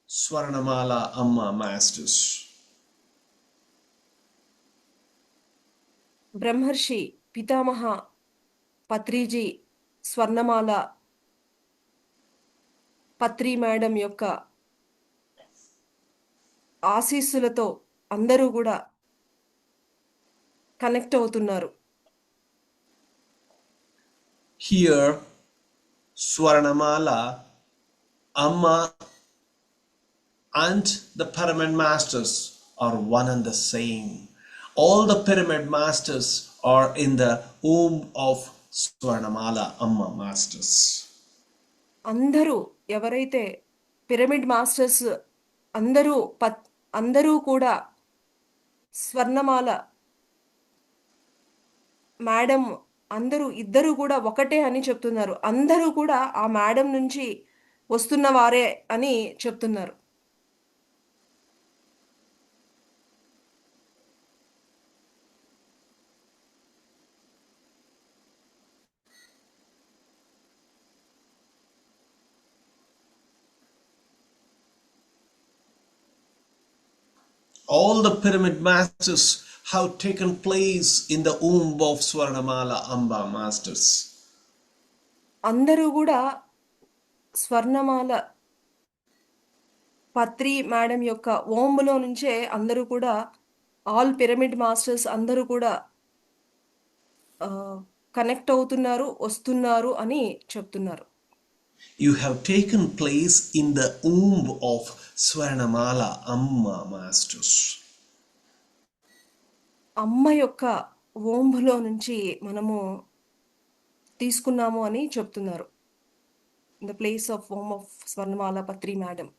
Swarnamala Amma masters. బ్రహ్మర్షి పితామహ పత్రిజీ స్వర్ణమాల పత్రి madam యొక్క ఆశీస్సులతో అందరూ కూడా connect అవుతున్నారు. Here, Swarnamala Amma and the pyramid masters are one and the same. All the pyramid masters are in the womb of Swarnamala Amma masters. అందరూ ఎవరైతే pyramid masters అందరూ కూడా స్వర్ణమాల మేడం ఇద్దరు కూడా ఒకటే అని చెప్తున్నారు. అందరూ కూడా ఆ మేడం నుంచి వస్తున్న వారే అని చెప్తున్నారు. All the pyramid masters have taken place in the womb of Swarnamala Amba masters. అందరూ కూడా స్వర్ణమాల పత్రి మేడం యొక్క ఓంబులో నుంచే అందరూ కూడా ఆల్ పిరమిడ్ మాస్టర్స్ అందరూ కూడా కనెక్ట్ అవుతున్నారు, వస్తున్నారు అని చెప్తున్నారు. You have taken place in the womb of Swarnamala Amma masters. అమ్మ యొక్క ఓంబులో నుంచి మనము తీసుకున్నాము అని చెప్తున్నారు. In the place of ohm of Swarnamala Patri madam.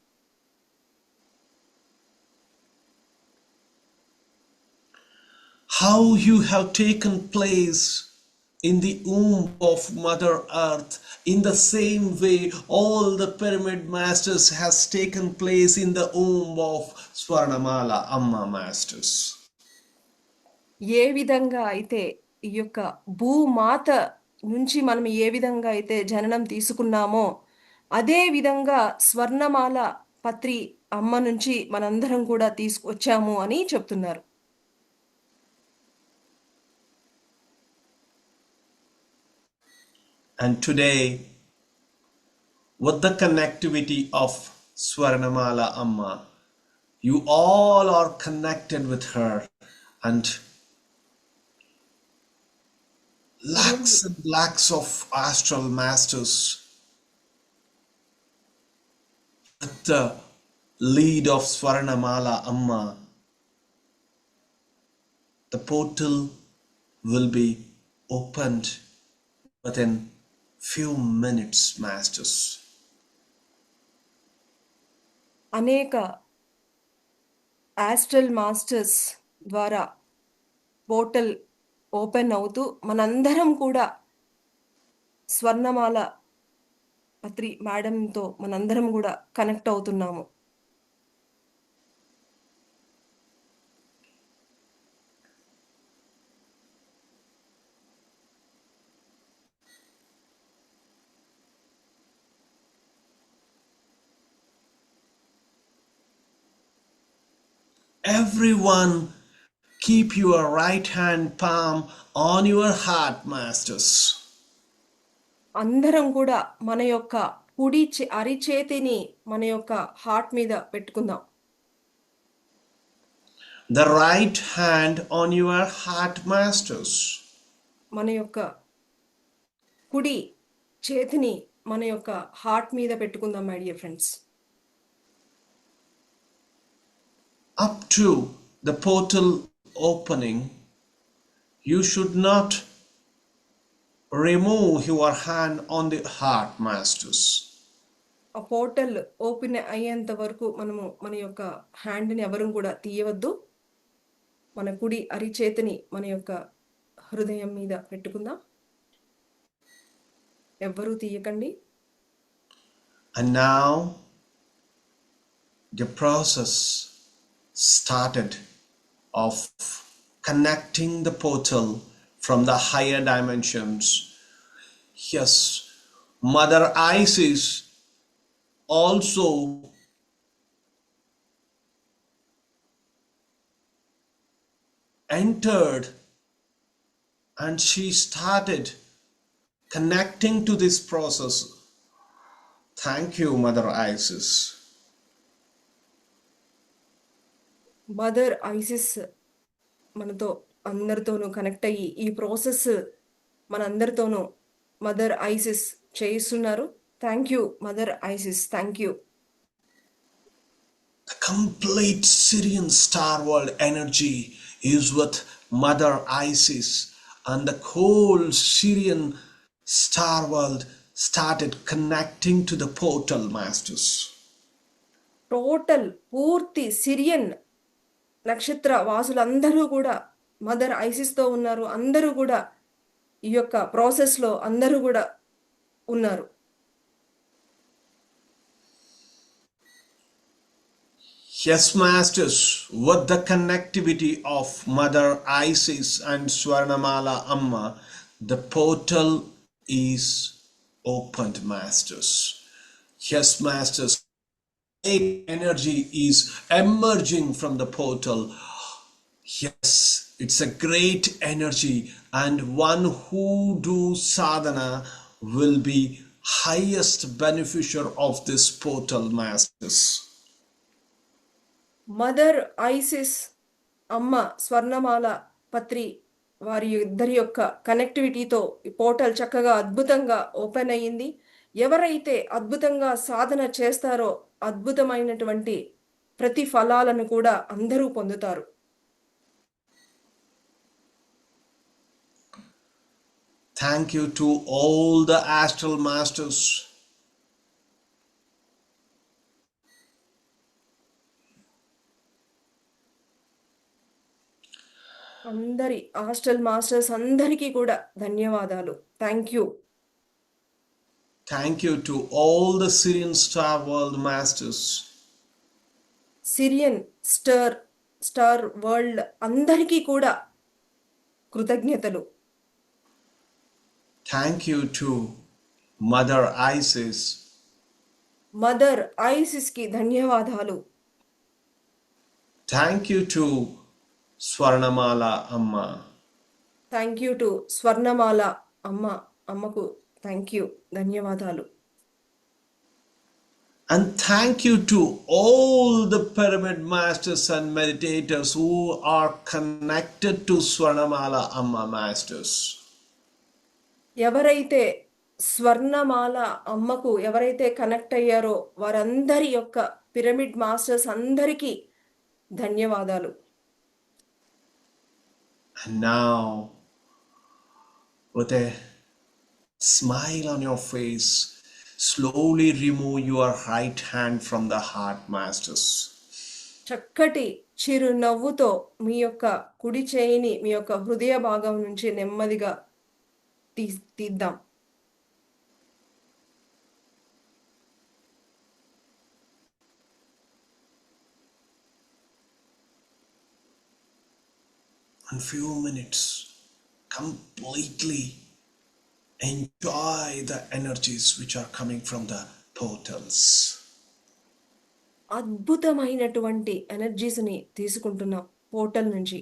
How you have taken place in the womb of Mother Earth, in the same way all the pyramid masters has taken place in the womb of Swarnamala Amma masters. ఏ విధంగా అయితే ఈ యొక్క భూమాత నుంచి మనం ఏ విధంగా అయితే జననం తీసుకున్నామో అదే విధంగా స్వర్ణమాల పత్రి అమ్మ నుంచి మనందరం కూడా తీసుకొచ్చాము అని చెప్తున్నారు. And today, with the connectivity of Swarnamala Amma, you all are connected with her, and lakhs and lakhs of astral masters with the lead of Swarnamala Amma, the portal will be opened within few minutes, masters. అనేక astral masters ద్వారా portal open అవుతూ మనందరం కూడా స్వర్ణమాల పత్రి మేడంతో మనందరం కూడా connect అవుతున్నాము. Everyone, keep your right hand palm on your heart, masters. అందరం కూడా మన యొక్క కుడి అరిచేతిని మన యొక్క హార్ట్ మీద పెట్టుకుందాం. The right hand on your heart, masters. మన యొక్క కుడి చేతిని మన యొక్క హార్ట్ మీద పెట్టుకుందాం my dear friends. Up to the portal opening, you should not remove your hand on the heart, masters. ఆ పోర్టల్ ఓపెన్ అయ్యేంత వరకు మనము మన యొక్క హ్యాండ్ని ఎవరు కూడా తీయవద్దు. మన కుడి అరిచేతిని మన యొక్క హృదయం మీద పెట్టుకుందాం. ఎవ్వరూ తీయకండి. And now the process started of connecting the portal from the higher dimensions. Yes, Mother Isis also entered and she started connecting to this process. Thank you, Mother Isis. Mother ISIS మనతో అందరితోనూ connect అయ్యి ఈ process మనందరితోనూ mother ISIS చేయిస్తున్నారు. Thank you mother ISIS, thank you. The complete Syrian star world energy is with Mother Isis, and the whole Syrian star world started connecting to the portal masters. Total పూర్తి Syrian నక్షత్ర వాసులందరూ కూడా mother ఐసిస్తో ఉన్నారు. అందరూ కూడా ఈ యొక్క ప్రాసెస్లో అందరూ కూడా ఉన్నారు. Yes, masters, with the connectivity of Mother Isis and Swarnamala Amma, the portal is opened, masters. Yes, masters, energy is emerging from the portal. Yes, it's a great energy, and one who do sadhana will be highest beneficiary of this portal, masters. Mother ISIS అమ్మ స్వర్ణమాల పత్రి వారి ఇద్దరి యొక్క కనెక్టివిటీతో ఈ portal చక్కగా అద్భుతంగా open అయ్యింది. ఎవరైతే అద్భుతంగా సాధన చేస్తారో అద్భుతమైనటువంటి ప్రతిఫలాలను కూడా అందరూ పొందుతారు. Thank you to all the astral masters. అందరి ఆస్ట్రల్ మాస్టర్స్ అందరికీ కూడా ధన్యవాదాలు. Thank you. Thank you to all the Syrian star world masters. Syrian star world అందరికీ కూడా కృతజ్ఞతలు. Thank you to Mother Isis. Mother ఐసిస్కి ధన్యవాదాలు. Thank you to Swarnamala Amma. Thank you to Swarnamala అమ్మకు థ్యాంక్ యూ, ధన్యవాదాలు. And thank you to all the pyramid masters and meditators who are connected to Swarnamala Amma masters. ఎవరైతే స్వర్ణమాల అమ్మకు ఎవరైతే connect అయ్యారో వారందరి యొక్క పిరమిడ్ మాస్టర్స్ అందరికీ ధన్యవాదాలు. And now, with a smile on your face, slowly remove your right hand from the heart, masters. చక్కటి చిరు నవ్వుతో మీ యొక్క కుడి చేయిని మీ యొక్క హృదయ భాగం నుంచి నెమ్మదిగా తీద్దాం. In few minutes, completely enjoy the energies which are coming from the portals. అద్భుతమైనటువంటి ఎనర్జీస్ని తీసుకుంటున్నాం పోర్టల్ నుంచి.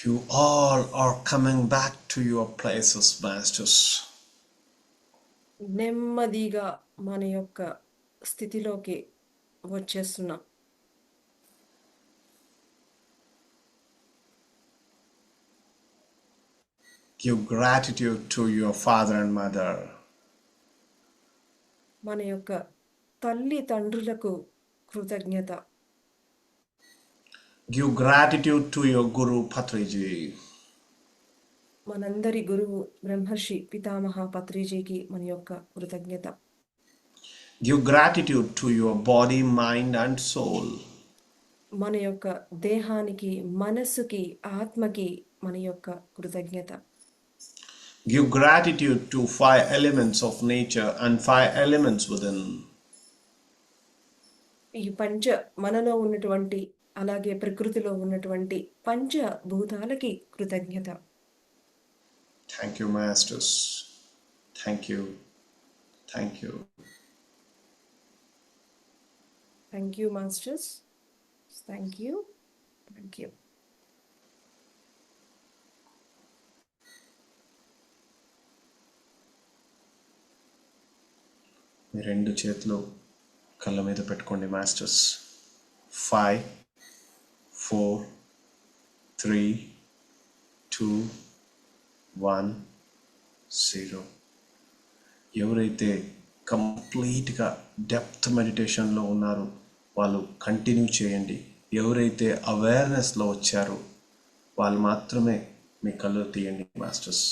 You all are coming back to your places, masters. నెమ్మదిగా మన యొక్క స్థితిలోకి వచ్చేస్తున్నాం. Give gratitude to your father and mother. మన యొక్క తల్లి తండ్రులకు కృతజ్ఞత. Give gratitude to your Guru Patriji. మనందరి గురువు బ్రహ్మర్షి పితామహ పత్రిజీకి మన యొక్క కృతజ్ఞత. Give gratitude to your body, mind, and soul. మన యొక్క దేహానికి, మనస్సుకి, ఆత్మకి మన యొక్క కృతజ్ఞత. Give gratitude to 5 elements of nature and 5 elements within. ఈ పంచ మనలో ఉన్నటువంటి అలాగే ప్రకృతిలో ఉన్నటువంటి పంచభూతాలకి కృతజ్ఞత. Thank you, masters. Thank you. Thank you. Thank you masters. Thank you. Thank you. మీ 2 చేతులు కళ్ళ మీద పెట్టుకోండి మాస్టర్స్. 5 4 3 2 1 0. ఎవరైతే కంప్లీట్గా డెప్త్ మెడిటేషన్లో ఉన్నారో వాళ్ళు కంటిన్యూ చేయండి. ఎవరైతే అవేర్నెస్లో వచ్చారో వాళ్ళు మాత్రమే మీ కళ్ళు తీయండి masters.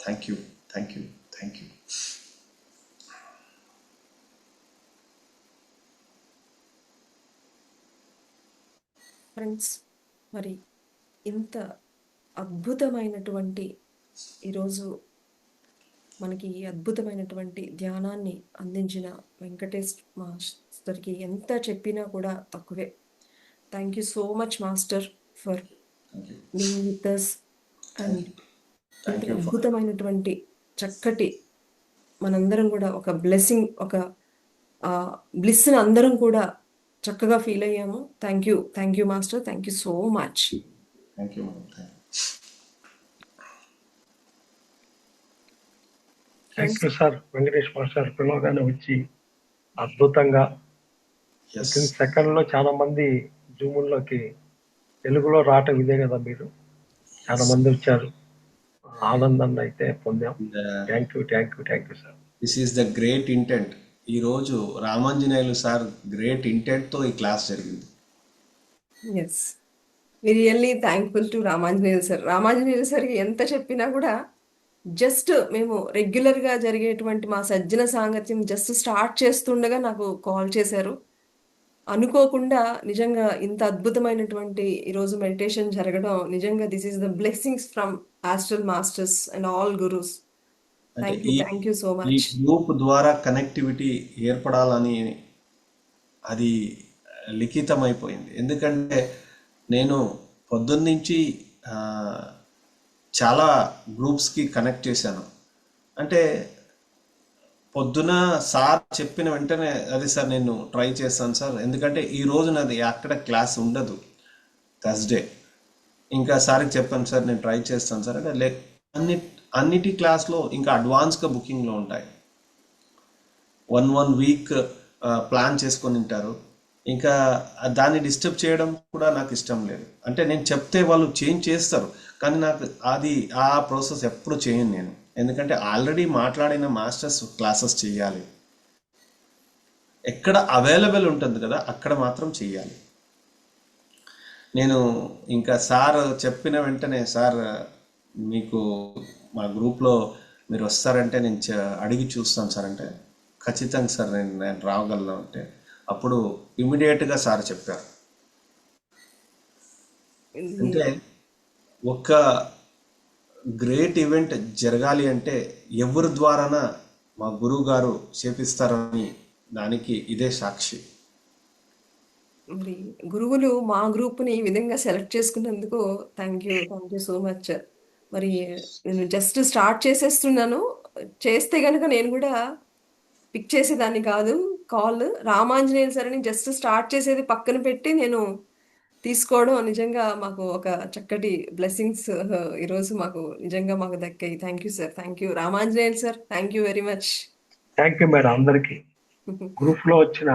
Thank you. Thank you. Thank you. Friends, మరి ఇంత అద్భుతమైనటువంటి ఈరోజు మనకి ఈ అద్భుతమైనటువంటి ధ్యానాన్ని అందించిన వెంకటేష్ మాస్టర్కి ఎంత చెప్పినా కూడా తక్కువే. Thank you so much master for being with us and ఇంత అద్భుతమైనటువంటి చక్కటి మనందరం కూడా ఒక బ్లెస్సింగ్, ఒక బ్లిస్ని అందరం కూడా చక్కగా ఫీల్ అయ్యాము. Thank you master. Thank you so much. Thank you. Thank you sir. Venkatesh master పిలవగానే వచ్చి అద్భుతంగా వితిన్ సెకండ్లో చాలా మంది జూముల్లోకి తెలుగులో రావటం ఇదే కదా, మీరు చాలా మంది వచ్చారు, ఆనందాన్ని అయితే పొందాం. Thank you sir. This is the great intent. ఈరోజు రామాంజనేయులు సార్ గ్రేట్ ఇంటెంట్తో ఈ క్లాస్ జరిగింది. Yes, we really thankful to Ramanjaneyulu sir. Ramanjaneyulu sir ఎంత చెప్పినా కూడా జస్ట్ మేము రెగ్యులర్గా జరిగేటువంటి మా సజ్జన సాంగత్యం జస్ట్ స్టార్ట్ చేస్తుండగా నాకు కాల్ చేశారు. అనుకోకుండా నిజంగా ఇంత అద్భుతమైనటువంటి ఈరోజు మెడిటేషన్ జరగడం నిజంగా this is the blessings from astral masters and all gurus. Thank you so ఈ మచ్. గ్రూప్ ద్వారా కనెక్టివిటీ ఏర్పడాలని అది లిఖితమైపోయింది. ఎందుకంటే నేను పొద్దున్నుంచి చాలా గ్రూప్స్కి కనెక్ట్ చేశాను. అంటే పొద్దున సార్ చెప్పిన వెంటనే అది సార్ నేను ట్రై చేస్తాను సార్, ఎందుకంటే ఈ రోజు నాది అక్కడ క్లాస్ ఉండదు థర్స్డే. ఇంకా సార్కి చెప్పాను సార్ నేను ట్రై చేస్తాను సార్ అంటే అన్నిటి క్లాస్లో ఇంకా అడ్వాన్స్గా బుకింగ్లో ఉంటాయి. 1 వీక్ ప్లాన్ చేసుకొని ఉంటారు. ఇంకా దాన్ని డిస్టర్బ్ చేయడం కూడా నాకు ఇష్టం లేదు. అంటే నేను చెప్తే వాళ్ళు చేంజ్ చేస్తారు, కానీ నాకు ఆ ప్రాసెస్ ఎప్పుడు చేయను నేను. ఎందుకంటే ఆల్రెడీ మాట్లాడిన మాస్టర్స్ క్లాసెస్ చేయాలి. ఎక్కడ అవైలబుల్ ఉంటుంది కదా అక్కడ మాత్రం చెయ్యాలి. నేను ఇంకా సార్ చెప్పిన వెంటనే సార్ మీకు మా గ్రూప్లో మీరు వస్తారంటే నేను అడిగి చూస్తాను సార్ అంటే, ఖచ్చితంగా సార్ నేను రాగలను అంటే అప్పుడు ఇమీడియట్గా సార్ చెప్పారు. అంటే ఒక గ్రేట్ ఈవెంట్ జరగాలి అంటే ఎవరి ద్వారానా మా గురువు గారు చేపిస్తారని దానికి ఇదే సాక్షి. మరి గురువులు మా గ్రూప్ని ఈ విధంగా సెలెక్ట్ చేసుకున్నందుకు థ్యాంక్ యూ సో మచ్. మరి నేను జస్ట్ స్టార్ట్ చేసేస్తున్నాను. చేస్తే కనుక నేను కూడా పిక్ చేసేదాన్ని కాదు కాల్. రామాంజనేయులు సార్ అని జస్ట్ స్టార్ట్ చేసేది పక్కన పెట్టి నేను తీసుకోవడం నిజంగా మాకు ఒక చక్కటి బ్లెస్సింగ్స్ ఈరోజు మాకు నిజంగా మాకు దక్కాయి. Thank you sir. Thank you Ramanjaneyulu sir. Thank you very much. Thank you madam అందరికీ. గ్రూప్ లో వచ్చిన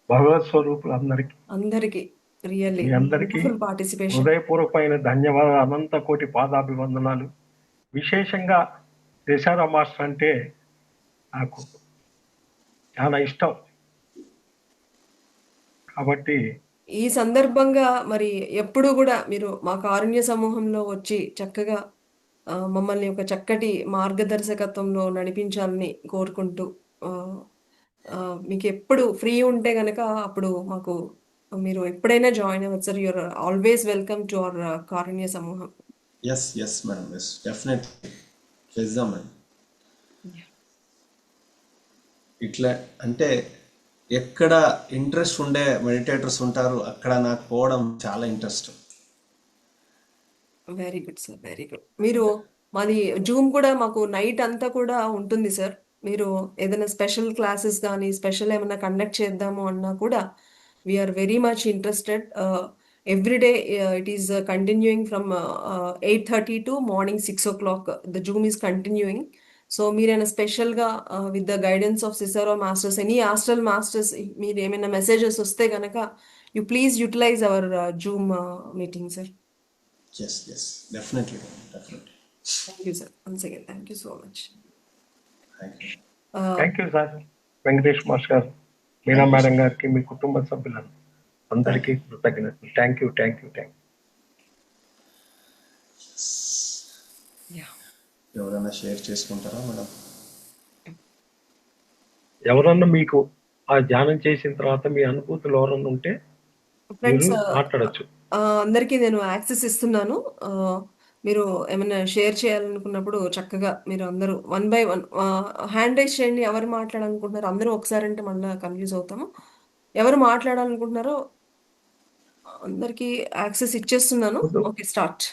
భగవత్ స్వరూపులు అందరికీ, అందరికి రియల్లీ మీ అందరికీ వండర్ఫుల్ పార్టిసిపేషన్. హృదయపూర్వకమైన ధన్యవాదాలు, అనంత కోటి పాదాభివందనాలు. విశేషంగా దశరా మాస్టర్ అంటే నాకు చాలా ఇష్టం కాబట్టి ఈ సందర్భంగా మరి ఎప్పుడు కూడా మీరు మా కారుణ్య సమూహంలో వచ్చి చక్కగా మమ్మల్ని ఒక చక్కటి మార్గదర్శకత్వంలో నడిపించాలని కోరుకుంటూ ఆ, మీకు ఎప్పుడు ఫ్రీ ఉంటే గనక అప్పుడు మాకు మీరు ఎప్పుడైనా జాయిన్ అవ్వచ్చు sir. You are always welcome to our Karunya సమూహం. ఎస్ మేడం, ఎస్ డెఫినెట్లీ చేద్దాం మేడం. ఇట్లా అంటే ఎక్కడ ఇంట్రెస్ట్ ఉండే మెడిటేటర్స్ ఉంటారు అక్కడ నాకు పోవడం చాలా interest. Very good sir, very good. మీరు మాది జూమ్ కూడా మాకు నైట్ అంతా కూడా ఉంటుంది సార్. మీరు ఏదైనా స్పెషల్ క్లాసెస్ కానీ స్పెషల్ ఏమైనా కండక్ట్ చేద్దాము అన్నా కూడా we are very much interested. Every day it is continuing from 8:30 to morning 6 o'clock. The Zoom is continuing. So మీరైనా స్పెషల్గా with the guidance of Sisaro masters, any astral masters, మీరు ఏమైనా messages వస్తే కనుక you please utilise our Zoom meeting sir. Yes definitely. Thank you sir. Once again thank you so much. Thank you sir. Venkatesh master గారు, మీరా madam గారికి, మీ కుటుంబ సభ్యులను అందరికీ కృతజ్ఞతలు. Thank you. ఎవరైనా షేర్ చేసుకుంటారా మేడం? ఎవరన్నా మీకు ఆ ధ్యానం చేసిన తర్వాత మీ అనుభూతులు ఎవరన్నా ఉంటే ఫ్రెండ్స్, మీరు మాట్లాడచ్చు. అందరికీ నేను యాక్సెస్ ఇస్తున్నాను. మీరు ఏమైనా షేర్ చేయాలనుకున్నప్పుడు చక్కగా మీరు అందరూ 1 by 1 హ్యాండ్ రైజ్ చేయండి. ఎవరు మాట్లాడాలనుకుంటున్నారో అందరూ ఒకసారి అంటే మళ్ళీ కన్ఫ్యూజ్ అవుతాము. ఎవరు మాట్లాడాలనుకుంటున్నారో అందరికీ యాక్సెస్ ఇచ్చేస్తున్నాను. Okay, start.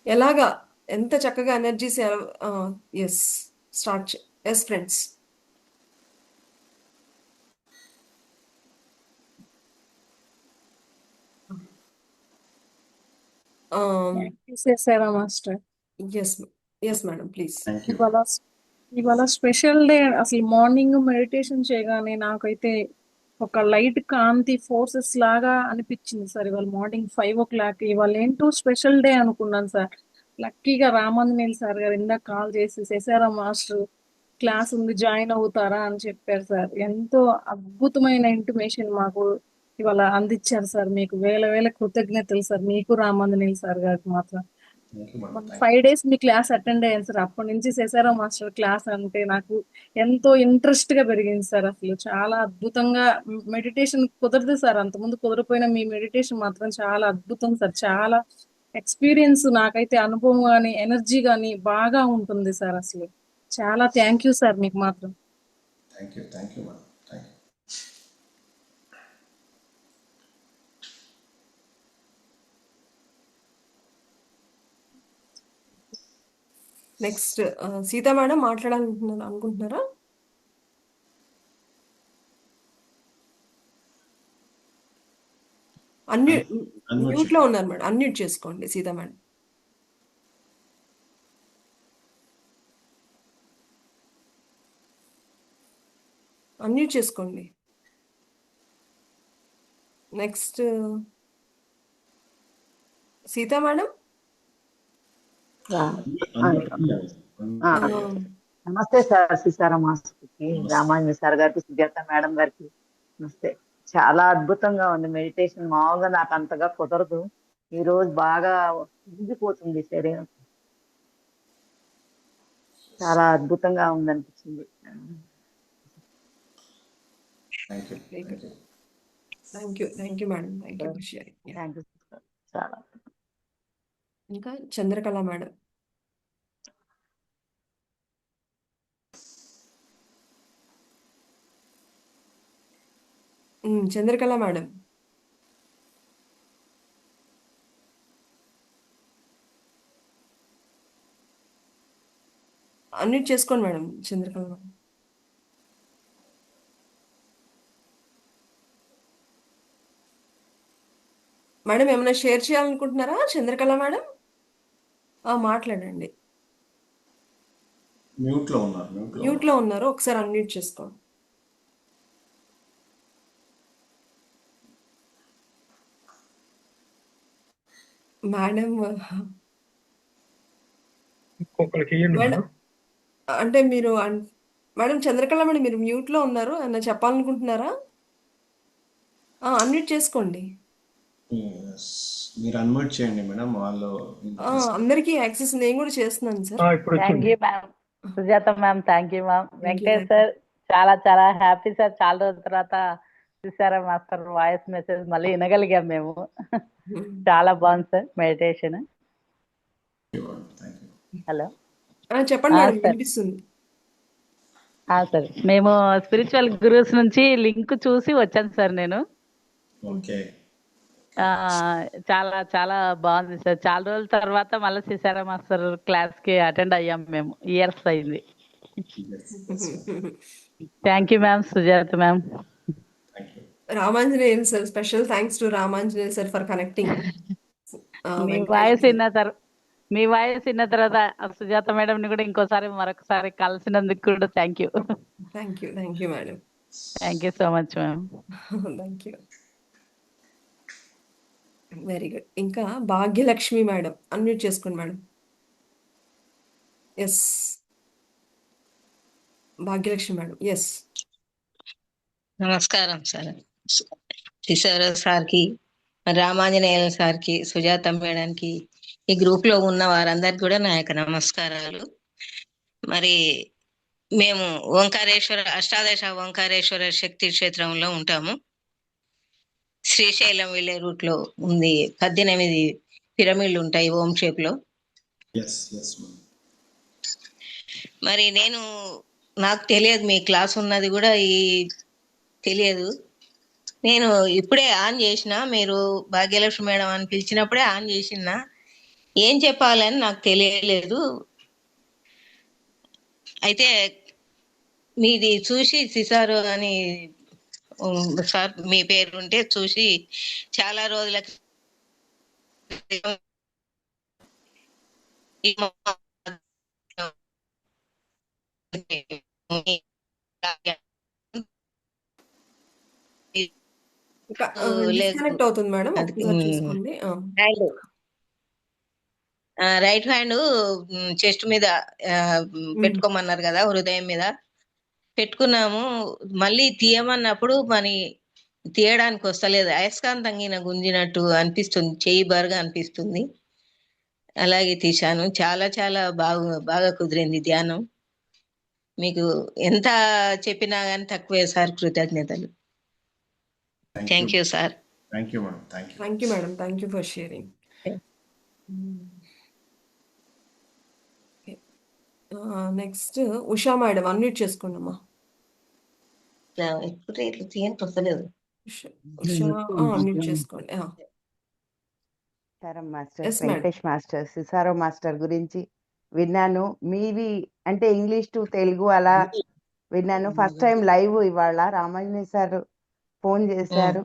ఎలాగా ఎంత చక్కగా energies. Yes, start. Yes friends. చేసారా master? Yes madam, please. Thank you. ఇవాళ స్పెషల్ డే. అసలు మార్నింగ్ మెడిటేషన్ చేయగానే నాకైతే ఒక లైట్ కాంతి ఫోర్సెస్ లాగా అనిపించింది సార్. ఇవాళ మార్నింగ్ 5 o'clock ఇవాళ ఏంటో స్పెషల్ డే అనుకున్నాను సార్. లక్కీగా రామాంజనేయులు సార్ గారు ఇందాక కాల్ చేసి చేసారా మాస్టర్ క్లాస్ ఉంది జాయిన్ అవుతారా అని చెప్పారు సార్. ఎంతో అద్భుతమైన ఇంటిమేషన్ మాకు ఇవాళ అందించారు సార్. మీకు వేల వేల కృతజ్ఞతలు సార్, మీకు రామాంజనేయులు సార్ గారికి మాత్రం. Thank you madam. 5 days me class attend అయ్యాను సార్. అప్పటి నుంచి చేసారా మాస్టర్ క్లాస్ అంటే నాకు ఎంతో ఇంట్రెస్ట్ గా పెరిగింది సార్. అసలు చాలా అద్భుతంగా మెడిటేషన్ కుదరదు సార్, అంతకుముందు కుదరపోయిన మీ మెడిటేషన్ మాత్రం చాలా అద్భుతం సార్. చాలా ఎక్స్పీరియన్స్ నాకైతే అనుభవం కానీ ఎనర్జీ కానీ బాగా ఉంటుంది సార్. అసలు చాలా థ్యాంక్ యూ సార్ మీకు మాత్రం. Thank you madam. Thank you. Next Sita madam అనుకుంటున్నారా? మ్యూట్ లో ఉన్నారు మేడం. అన్మ్యూట్ చేసుకోండి సీతా మేడం. అన్మ్యూట్ చేసుకోండి. Next Sita madam. నమస్తే సార్. సీతారా మాస్టర్కి, రామాంజన సార్ గారికి, సుజాత మేడం గారికి నమస్తే. చాలా అద్భుతంగా ఉంది మెడిటేషన్. మామూలుగా నాకు అంతగా కుదరదు. ఈ రోజు బాగా ఉబ్బిపోతుంది శరీరం. చాలా అద్భుతంగా ఉంది అనిపించింది. Thank you madam. Thank you for sharing. Thank you sir. చాలా. ఇంకా Chandrakala madam. Chandrakala madam. Unmute చేసుకోండి మేడం. చంద్రకళ మేడం. మేడం ఏమైనా షేర్ చేయాలనుకుంటున్నారా చంద్రకళ మేడం? మాట్లాడండి. మ్యూట్లో ఉన్నారు, మ్యూట్లో మ్యూట్ ఉన్నారు. లో ఉన్నారు, ఒకసారి అన్మ్యూట్ చేసుకోండి. మేడం ఇంకొకరికి ఇవ్వండి మేడం మేడం. అంటే మీరు మేడం చంద్రకళ మేడం మీరు మ్యూట్ లో ఉన్నారు, ఏమైనా చెప్పాలనుకుంటున్నారా? అన్మ్యూట్ చేసుకోండి. Yes. మీరు అన్మ్యూట్ చేయండి మేడం, వాళ్ళు అందరికీ యాక్సెస్ నేను కూడా చేస్తున్నాను సార్. ఇప్పుడు థ్యాంక్ వచ్చింది. You ma'am. Sujatha ma'am, thank you ma'am. Thank you, Venkatesh thank you. Sir, చాలా చాలా హ్యాపీ సార్. చాలా రోజుల తర్వాత చూసారా మాస్టర్ వాయిస్ మెసేజ్ మళ్ళీ వినగలిగాం మేము. చాలా బాగుంది sir meditation. Thank you. Hello. చెప్పండి మేడం, సార్ వినిపిస్తుంది. సార్ మేము స్పిరిచువల్ గురూస్ నుంచి లింక్ చూసి వచ్చాను సార్ నేను. ఓకే. చాలా చాలా బాగుంది సార్. చాలా రోజుల తర్వాత మళ్ళీ సీసారా మాస్టర్ క్లాస్ కి అటెండ్ అయ్యాం మేము. ఇయర్స్ అయింది. Thank you ma'am. Sujatha ma'am. Ramanjaneyam sir, special thanks to Ramanjaneya sir for connecting. మీ వాయిస్ విన్న తర్వాత సుజాత మేడం ని కూడా మరొకసారి కలిసినందుకు కూడా thank you. Thank you, thank you madam. Thank you so much ma'am. Thank you. Very good. ఇంకా భాగ్యలక్ష్మి మేడం అన్మ్యూట్ చేసుకోండి madam. Yes, Bhagyalakshmi madam. Yes. నమస్కారం సార్. కిషోర్ సార్కి, రామాంజనేయుల సార్కి, సుజాత మేడానికి, ఈ గ్రూప్ లో ఉన్న వారందరికి కూడా నా యొక్క నమస్కారాలు. మరి మేము అష్టాదశ ఓంకారేశ్వర శక్తి క్షేత్రంలో ఉంటాము. శ్రీశైలం వెళ్ళే రూట్ లో ఉంది. 18 పిరమిడ్లు ఉంటాయి ఓం షేప్ లో. మరి నాకు తెలియదు, మీ క్లాస్ ఉన్నది కూడా తెలియదు. నేను ఇప్పుడే ఆన్ చేసిన, మీరు భాగ్యలక్ష్మి మేడం అని పిలిచినప్పుడే ఆన్ చేసిన. ఏం చెప్పాలని నాకు తెలియలేదు. అయితే మీది చూసి సిసారు అని సార్ మీ పేరు ఉంటే చూసి చాలా రోజుల డిస్కనెక్ట్ అవుతుంది మేడం, ఒకసారి చూసుకోండి. రైట్ హ్యాండ్ చెస్ట్ మీద పెట్టుకోమన్నారు కదా, హృదయం మీద పెట్టుకున్నాము. మళ్ళీ తీయమన్నప్పుడు తీయడానికి వస్తలేదు. అయస్కాంతంగా గుంజినట్టు అనిపిస్తుంది, చెయ్యి బరుగా అనిపిస్తుంది. అలాగే తీశాను. చాలా చాలా బాగా కుదిరింది ధ్యానం. మీకు ఎంత చెప్పినా కానీ తక్కువే సార్. కృతజ్ఞతలు. Thank you sir. Thank you madam. Thank you madam. Thank you for sharing. Next Usha madam unmute చేసుకోండి అమ్మా. ఎప్పుడు ఇట్లా తీయనికి వస్తలేదు. ఉషా అన్మ్యూట్ చేసుకోండి. Master Yes, madam. Venkatesh master, Sisaro master గురించి విన్నాను. మీవి అంటే ఇంగ్లీష్ టు తెలుగు అలా విన్నాను. ఫస్ట్ టైం లైవ్ ఇవాళ రామాంజనేయ సార్ ఫోన్ చేశారు.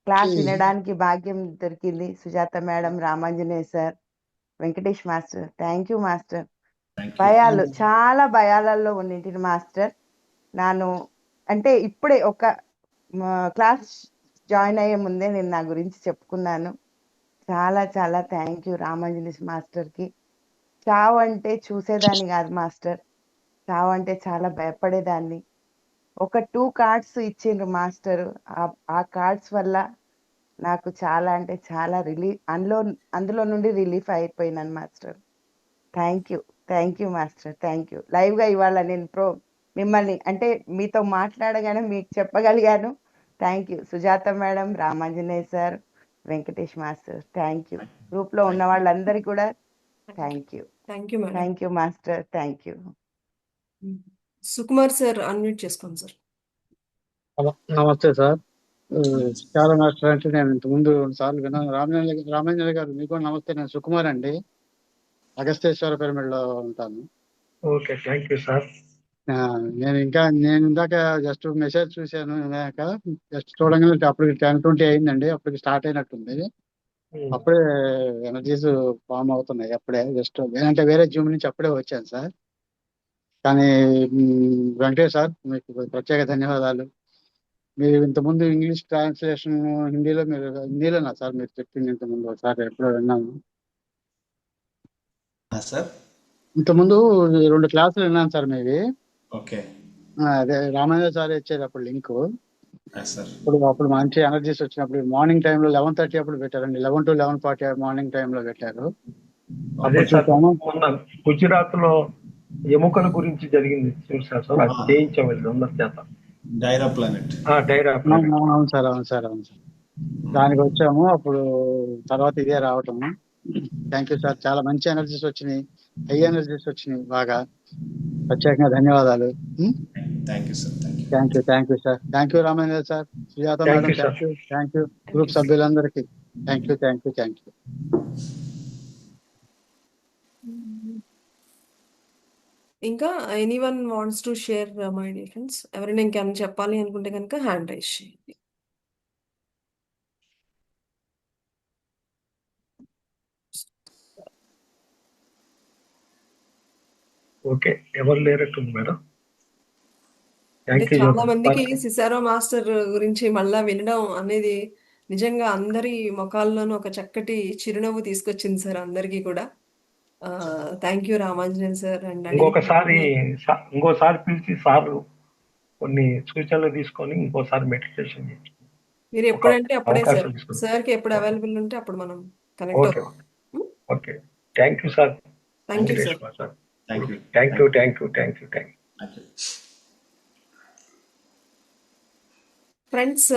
క్లాస్ వినడానికి భాగ్యం దొరికింది. Sujatha madam, Ramanjaneya sir, Venkatesh master, thank you master. భయాలు, చాలా భయాలలో ఉన్నింటిని మాస్టర్. నాను అంటే ఇప్పుడే ఒక క్లాస్ జాయిన్ అయ్యే ముందే నేను నా గురించి చెప్పుకున్నాను. చాలా చాలా థ్యాంక్ యూ రామాంజనేయ మాస్టర్కి. చావు అంటే చూసేదాన్ని కాదు మాస్టర్, చావు అంటే చాలా భయపడేదాన్ని. ఒక 2 కార్డ్స్ ఇచ్చిండ్రు మాస్టర్. ఆ కార్డ్స్ వల్ల నాకు చాలా అంటే చాలా అందులో నుండి రిలీఫ్ అయిపోయినాను master. Thank you master, thank you. లైవ్గా ఇవాళ నేను మిమ్మల్ని అంటే మీతో మాట్లాడగానే మీకు చెప్పగలిగాను. Thank you Sujatha madam, Ramanjaneya sir, Venkatesh master, thank you. గ్రూప్లో ఉన్న వాళ్ళందరికీ కూడా thank you. Thank you madam. Thank you master, thank you. Sukumar sir unmute చేసుకోండి సార్. నమస్తే సార్. చాలా మాస్టర్ అంటే నేను ఇంతకుముందు 2 సార్లు విన్నాను. రామాంజనేయ గారు మీకు కూడా నమస్తే. నేను సుకుమార్ అండి, అగస్తేశ్వర పిరమిడ్ లో ఉంటాను. Okay, thank you sir. నేను ఇందాక జస్ట్ మెసేజ్ చూశాను. జస్ట్ చూడగానే అప్పటికి 10:20 అయిందండి. అప్పటికి స్టార్ట్ అయినట్టుంది. అప్పుడే ఎనర్జీస్ ఫామ్ అవుతున్నాయి. అప్పుడే జస్ట్ అంటే వేరే జూమ్ నుంచి అప్పుడే వచ్చాను సార్. కానీ వెంకటేష్ సార్ మీకు ప్రత్యేక ధన్యవాదాలు. మీరు ఇంతకుముందు ఇంగ్లీష్ ట్రాన్స్లేషన్ హిందీలోనా సార్ మీరు చెప్పింది? ఇంతకుముందు ఒకసారి ఎప్పుడో విన్నాను. సార్ ఇంతకుముందు 2 క్లాసులు విన్నాను సార్ మీవి. ఓకే అదే రామాంజనేయ సార్ ఇచ్చేది అప్పుడు లింక్. సార్ అప్పుడు మంచి ఎనర్జీస్ వచ్చినప్పుడు మార్నింగ్ టైంలో 11:30 అప్పుడు పెట్టారండి. 11 to 11:40 మార్నింగ్ టైంలో పెట్టారు. అదే అప్పుడు సార్ చూసాము. మొన్న గుజరాత్ లో ఎముకల గురించి జరిగింది చూసారు సార్, అది చేయించవలసి అందరి చేత. డైరా ప్లానెట్. డైరా అవును సార్. దానికి వచ్చాము. అప్పుడు తర్వాత ఇదే రావటము. Thank you sir. చాలా మంచి ఎనర్జీస్ వచ్చినాయి, హై ఎనర్జీస్ వచ్చినాయి. బాగా ప్రత్యేకంగా ధన్యవాదాలు. Thank you sir. Thank you sir. Thank you Ramanjaneya sir, Sujatha Thank madam. you, sir. Thank you group సభ్యులందరికీ. Thank you. ఇంకా anyone wants to share my dear friends? ఎవరైనా ఇంకేమైనా చెప్పాలి అనుకుంటే కనుక హ్యాండ్ రైజ్ చేయండి. ఓకే, ఎవరు లేరట్టుంది మేడం. అంటే థ్యాంక్ యూ. చాలా మందికి సిసారో మాస్టర్ గురించి మళ్ళా వినడం అనేది నిజంగా అందరి ముఖాల్లోనూ ఒక చక్కటి చిరునవ్వు తీసుకొచ్చింది సార్ అందరికీ కూడా. Thank you Ramanjaneya sir. And ఇంకోసారి పిలిచి సార్ కొన్ని సూచనలు తీసుకొని ఇంకోసారి మెడిటేషన్ చేయండి. మీరు ఎప్పుడంటే అప్పుడే సార్, అవకాశం తీసుకుంటాం. సార్కి ఎప్పుడు అవైలబుల్ ఉంటే అప్పుడు మనం కనెక్ట్ ఓకే అవుతాం. Okay. Thank you sir. Thank you sir. Thank you. Friends,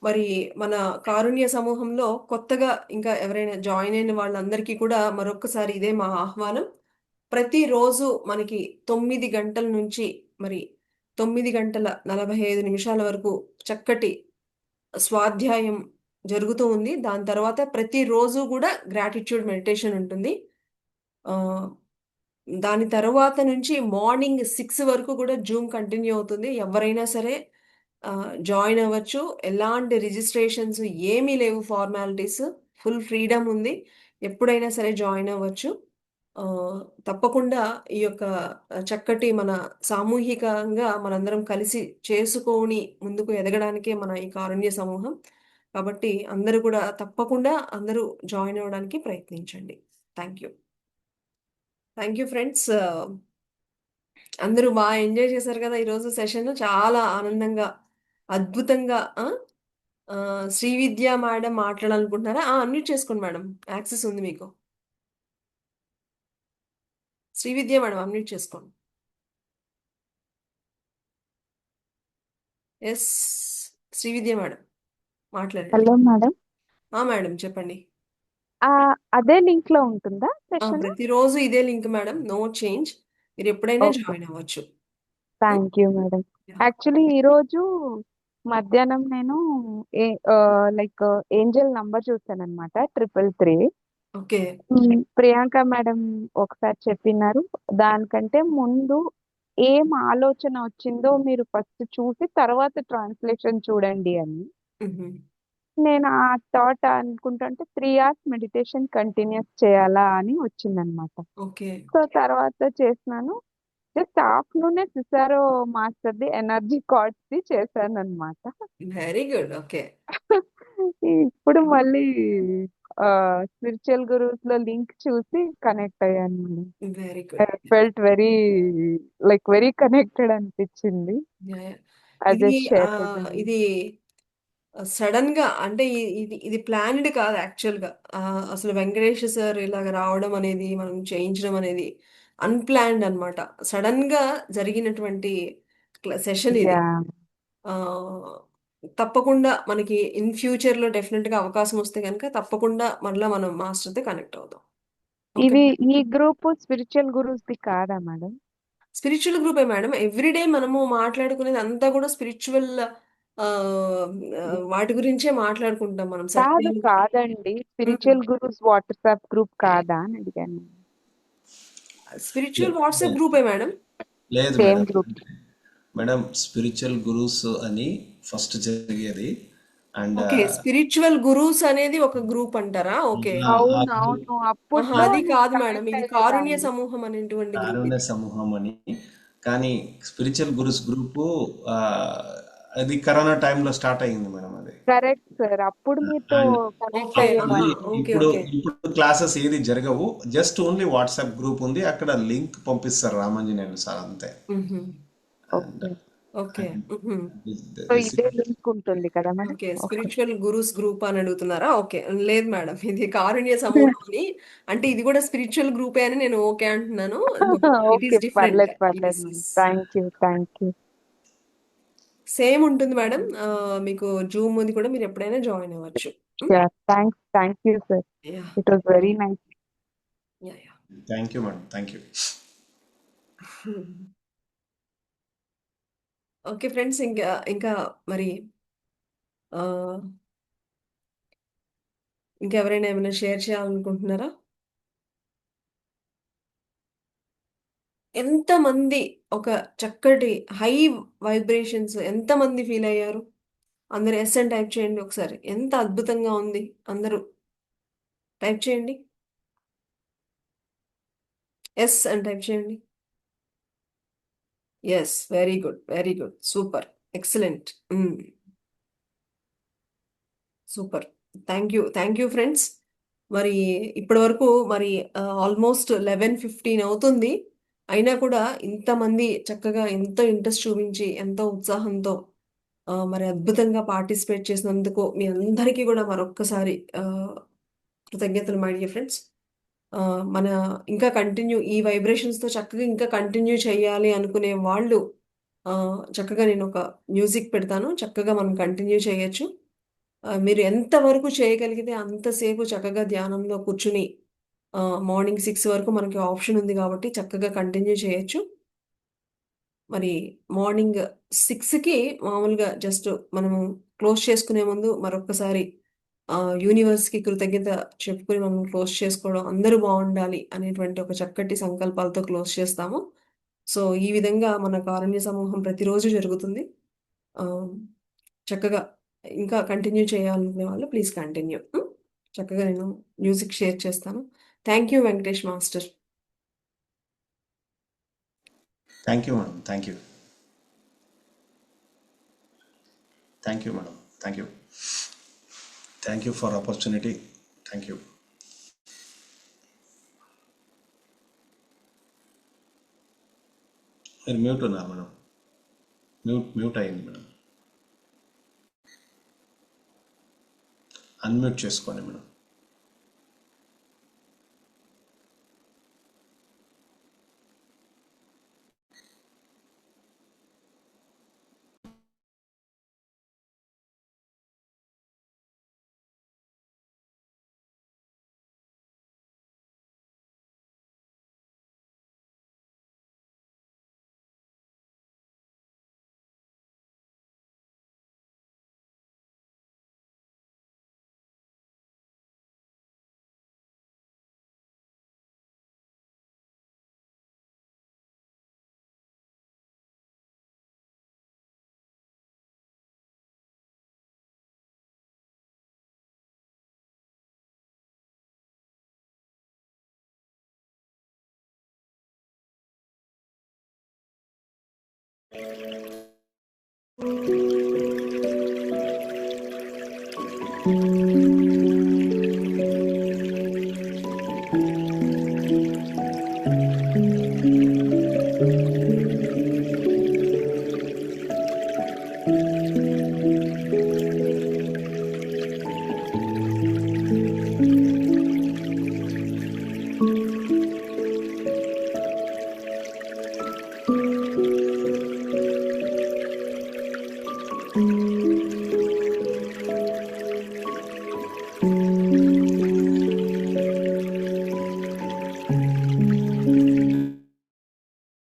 మరి మన కారుణ్య సమూహంలో కొత్తగా ఇంకా ఎవరైనా జాయిన్ అయిన వాళ్ళందరికీ కూడా మరొక్కసారి ఇదే మా ఆహ్వానం. ప్రతిరోజు మనకి 9 గంటల నుంచి మరి 9:45 వరకు చక్కటి స్వాధ్యాయం జరుగుతూ ఉంది. దాని తర్వాత ప్రతిరోజు కూడా గ్రాటిట్యూడ్ మెడిటేషన్ ఉంటుంది. దాని తర్వాత నుంచి మార్నింగ్ 6 వరకు కూడా జూమ్ కంటిన్యూ అవుతుంది. ఎవరైనా సరే జాయిన్ అవ్వచ్చు. ఎలాంటి రిజిస్ట్రేషన్స్ ఏమీ లేవు, ఫార్మాలిటీస్, ఫుల్ ఫ్రీడమ్ ఉంది. ఎప్పుడైనా సరే జాయిన్ అవ్వచ్చు. తప్పకుండా ఈ యొక్క చక్కటి మన సామూహికంగా మనందరం కలిసి చేసుకొని ముందుకు ఎదగడానికే మన ఈ కారుణ్య సమూహం. కాబట్టి అందరూ కూడా తప్పకుండా అందరూ జాయిన్ అవ్వడానికి ప్రయత్నించండి. Thank you friends. అందరూ బాగా ఎంజాయ్ చేశారు కదా ఈరోజు సెషన్. చాలా ఆనందంగా, అద్భుతంగా. శ్రీవిద్య మేడం మాట్లాడాలనుకుంటున్నారా? అన్మ్యూట్ చేసుకోండి మేడం, యాక్సెస్ ఉంది మీకు. శ్రీవిద్య మేడం అన్మ్యూట్ చేసుకోండి. ఎస్ శ్రీవిద్య మేడం మాట్లాడండి. Hello madam. మేడం చెప్పండి. అదే లింక్ లో ఉంటుందా సెషన్? ప్రతిరోజు ఇదే లింక్ మేడం, నో చేంజ్. మీరు ఎప్పుడైనా జాయిన్ అవ్వచ్చు. Thank you madam. యాక్చువల్లీ ఈరోజు మధ్యాహ్నం నేను లైక్ ఏంజల్ నంబర్ చూసాను అనమాట, 333. ఓకే. ప్రియాంక మేడం ఒకసారి చెప్పినారు, దానికంటే ముందు ఏం ఆలోచన వచ్చిందో మీరు ఫస్ట్ చూసి తర్వాత ట్రాన్స్లేషన్ చూడండి అని. నేను ఆ థాట్ అనుకుంటుంటే 3 hours మెడిటేషన్ కంటిన్యూస్ చేయాలా అని వచ్చిందనమాట. సో తర్వాత చేసినాను. జస్ట్ ఆఫ్టర్నూనే సిసారో మాస్టర్ది ఎనర్జీ కార్డ్స్ ది చేశాను అనమాట. Very good. ఓకే. ఇప్పుడు మళ్ళీ స్పిరిచువల్ గురూస్ లో లింక్ చూసి కనెక్ట్ అయ్యాను madam. Very good. Felt very connected అనిపించింది. అదే ఇది సడన్ గా అంటే ఇది ప్లాన్డ్ కాదు యాక్చువల్గా. అసలు వెంకటేష్ సార్ ఇలాగ రావడం అనేది, మనం చేయించడం అనేది అన్ప్లాన్డ్ అనమాట. సడన్ గా జరిగినటువంటి సెషన్ ఇది. తప్పకుండా మనకి ఇన్ ఫ్యూచర్ లో డెఫినెట్ గా అవకాశం వస్తే కనుక తప్పకుండా మళ్ళీ మనం మాస్టర్తో కనెక్ట్ అవుతాం. ఈ గ్రూప్ స్పిరిచువల్ గురూస్ ది కాదా మేడం? స్పిరిచువల్ గ్రూపే మేడం. ఎవ్రీడే మనము మాట్లాడుకునేది అంతా కూడా స్పిరిచువల్ వాటి గురించే మాట్లాడుకుంటాం మనం. కాదండి, స్పిరిచువల్ గురూస్ వాట్సాప్ గ్రూప్ కాదా అని అడిగాను. స్పిరిచువల్ వాట్సాప్ గ్రూపే మేడం. లేదు మేడం, స్పిరిచువల్ గురూస్ అని ఫస్ట్ జరిగేది. And okay. స్పిరిచువల్ గురూస్ అనేది ఒక గ్రూప్ అంటారా? ఓకే. ఆ అవును గ్రూప్ అవును ఆహా! అప్పట్లో అది నేను కాదు మేడం. కనెక్ట్ ఇది కారుణ్య అయ్యేదాన్ని. సమూహం అనేటువంటి గ్రూప్ కారుణ్య ఇది. సమూహం అని. కానీ స్పిరిచువల్ గురుస్ గ్రూపు ఆ, అది కరోనా టైంలో స్టార్ట్ అయ్యింది మేడం అది. కరెక్ట్ సార్, అప్పుడు మీతో అండ్ కనెక్ట్ ఓకే. అప్పుడు ఆహా! అయ్యేదాన్ని. ఓకే. ఇప్పుడు ఓకే. ఇప్పుడు క్లాసెస్ ఏది జరగవు, జస్ట్ ఓన్లీ వాట్సాప్ గ్రూప్ ఉంది, అక్కడ లింక్ పంపిస్తారు రామాంజనేయులు సార్ అంతే. హుహు. And okay. ఓకే. హుహు. సో ఇదే లింక్ ఉంటుంది కదా madam? Okay. Okay. Spiritual gurus group అని అడుగుతున్నారా? ఓకే. లేదు మేడం. ఇది కారుణ్య సమూహం అని. అంటే ఇది కూడా స్పిరిచువల్ గ్రూపే అని నేను ఓకే అంటున్నాను. It okay, is different. పర్లేదు పర్లేదు మేడం. Thank you. సేమ్ ఉంటుంది మేడం. మీకు జూమ్ ఉంది కూడా మీరు ఎప్పుడైనా జాయిన్ అవ్వచ్చు. Thank you sir. Yeah! It was very nice. Yeah! Yeah! Thank you madam, thank you. Okay friends. ఇంకా ఇంకా మరి ఆహ్, ఇంకెవరైనా ఏమైనా షేర్ చేయాలనుకుంటున్నారా? ఎంతమంది ఒక చక్కటి హై వైబ్రేషన్స్ ఎంతమంది ఫీల్ అయ్యారు? అందరూ యెస్ అని టైప్ చేయండి ఒకసారి. ఎంత అద్భుతంగా ఉంది. అందరూ టైప్ చేయండి. యెస్ అని టైప్ చేయండి. Yes. Very good. Very good. Super. Excellent. Super. Thank you. Thank you friends. మరి ఇప్పటి వరకు మరి ఆల్మోస్ట్ 11:15 అవుతుంది. అయినా కూడా ఇంతమంది చక్కగా ఎంతో ఇంట్రెస్ట్ చూపించి, ఎంతో ఉత్సాహంతో మరి అద్భుతంగా పార్టిసిపేట్ చేసినందుకు మీ అందరికీ కూడా మరొక్కసారి కృతజ్ఞతలు మై డియర్ ఫ్రెండ్స్. మన ఇంకా కంటిన్యూ ఈ వైబ్రేషన్స్‌తో చక్కగా ఇంకా కంటిన్యూ చేయాలి అనుకునే వాళ్ళు చక్కగా నేనొక మ్యూజిక్ పెడతాను. చక్కగా మనం కంటిన్యూ చేయొచ్చు. మీరు ఎంత వరకు చేయగలిగితే అంతసేపు చక్కగా ధ్యానంలో కూర్చుని మార్నింగ్ 6 వరకు మనకి ఆప్షన్ ఉంది కాబట్టి చక్కగా కంటిన్యూ చేయొచ్చు. మరి మార్నింగ్ 6కి మామూలుగా జస్ట్ మనము క్లోజ్ చేసుకునే ముందు మరొక్కసారి యూనివర్స్‌కి కృతజ్ఞత చెప్పుకొని మనం క్లోజ్ చేసుకోవడం, అందరూ బావుండాలి అనేటువంటి ఒక చక్కటి సంకల్పాలతో క్లోజ్ చేస్తాము. సో, ఈ విధంగా మన కారుణ్య సమూహం ప్రతిరోజు జరుగుతుంది. ఆహ్, చక్కగా ఇంకా కంటిన్యూ చేయాలనుకునే వాళ్ళు ప్లీజ్ కంటిన్యూ. చక్కగా నేను మ్యూజిక్ షేర్ చేస్తాను. Thank you Venkatesh master. Thank you madam, thank you. Thank you madam, thank you. Thank you for opportunity. Thank you. మీరు మ్యూట్ ఉన్నారు మేడం. మ్యూట్ అయింది మేడం. అన్మ్యూట్ చేసుకోండి మేడం.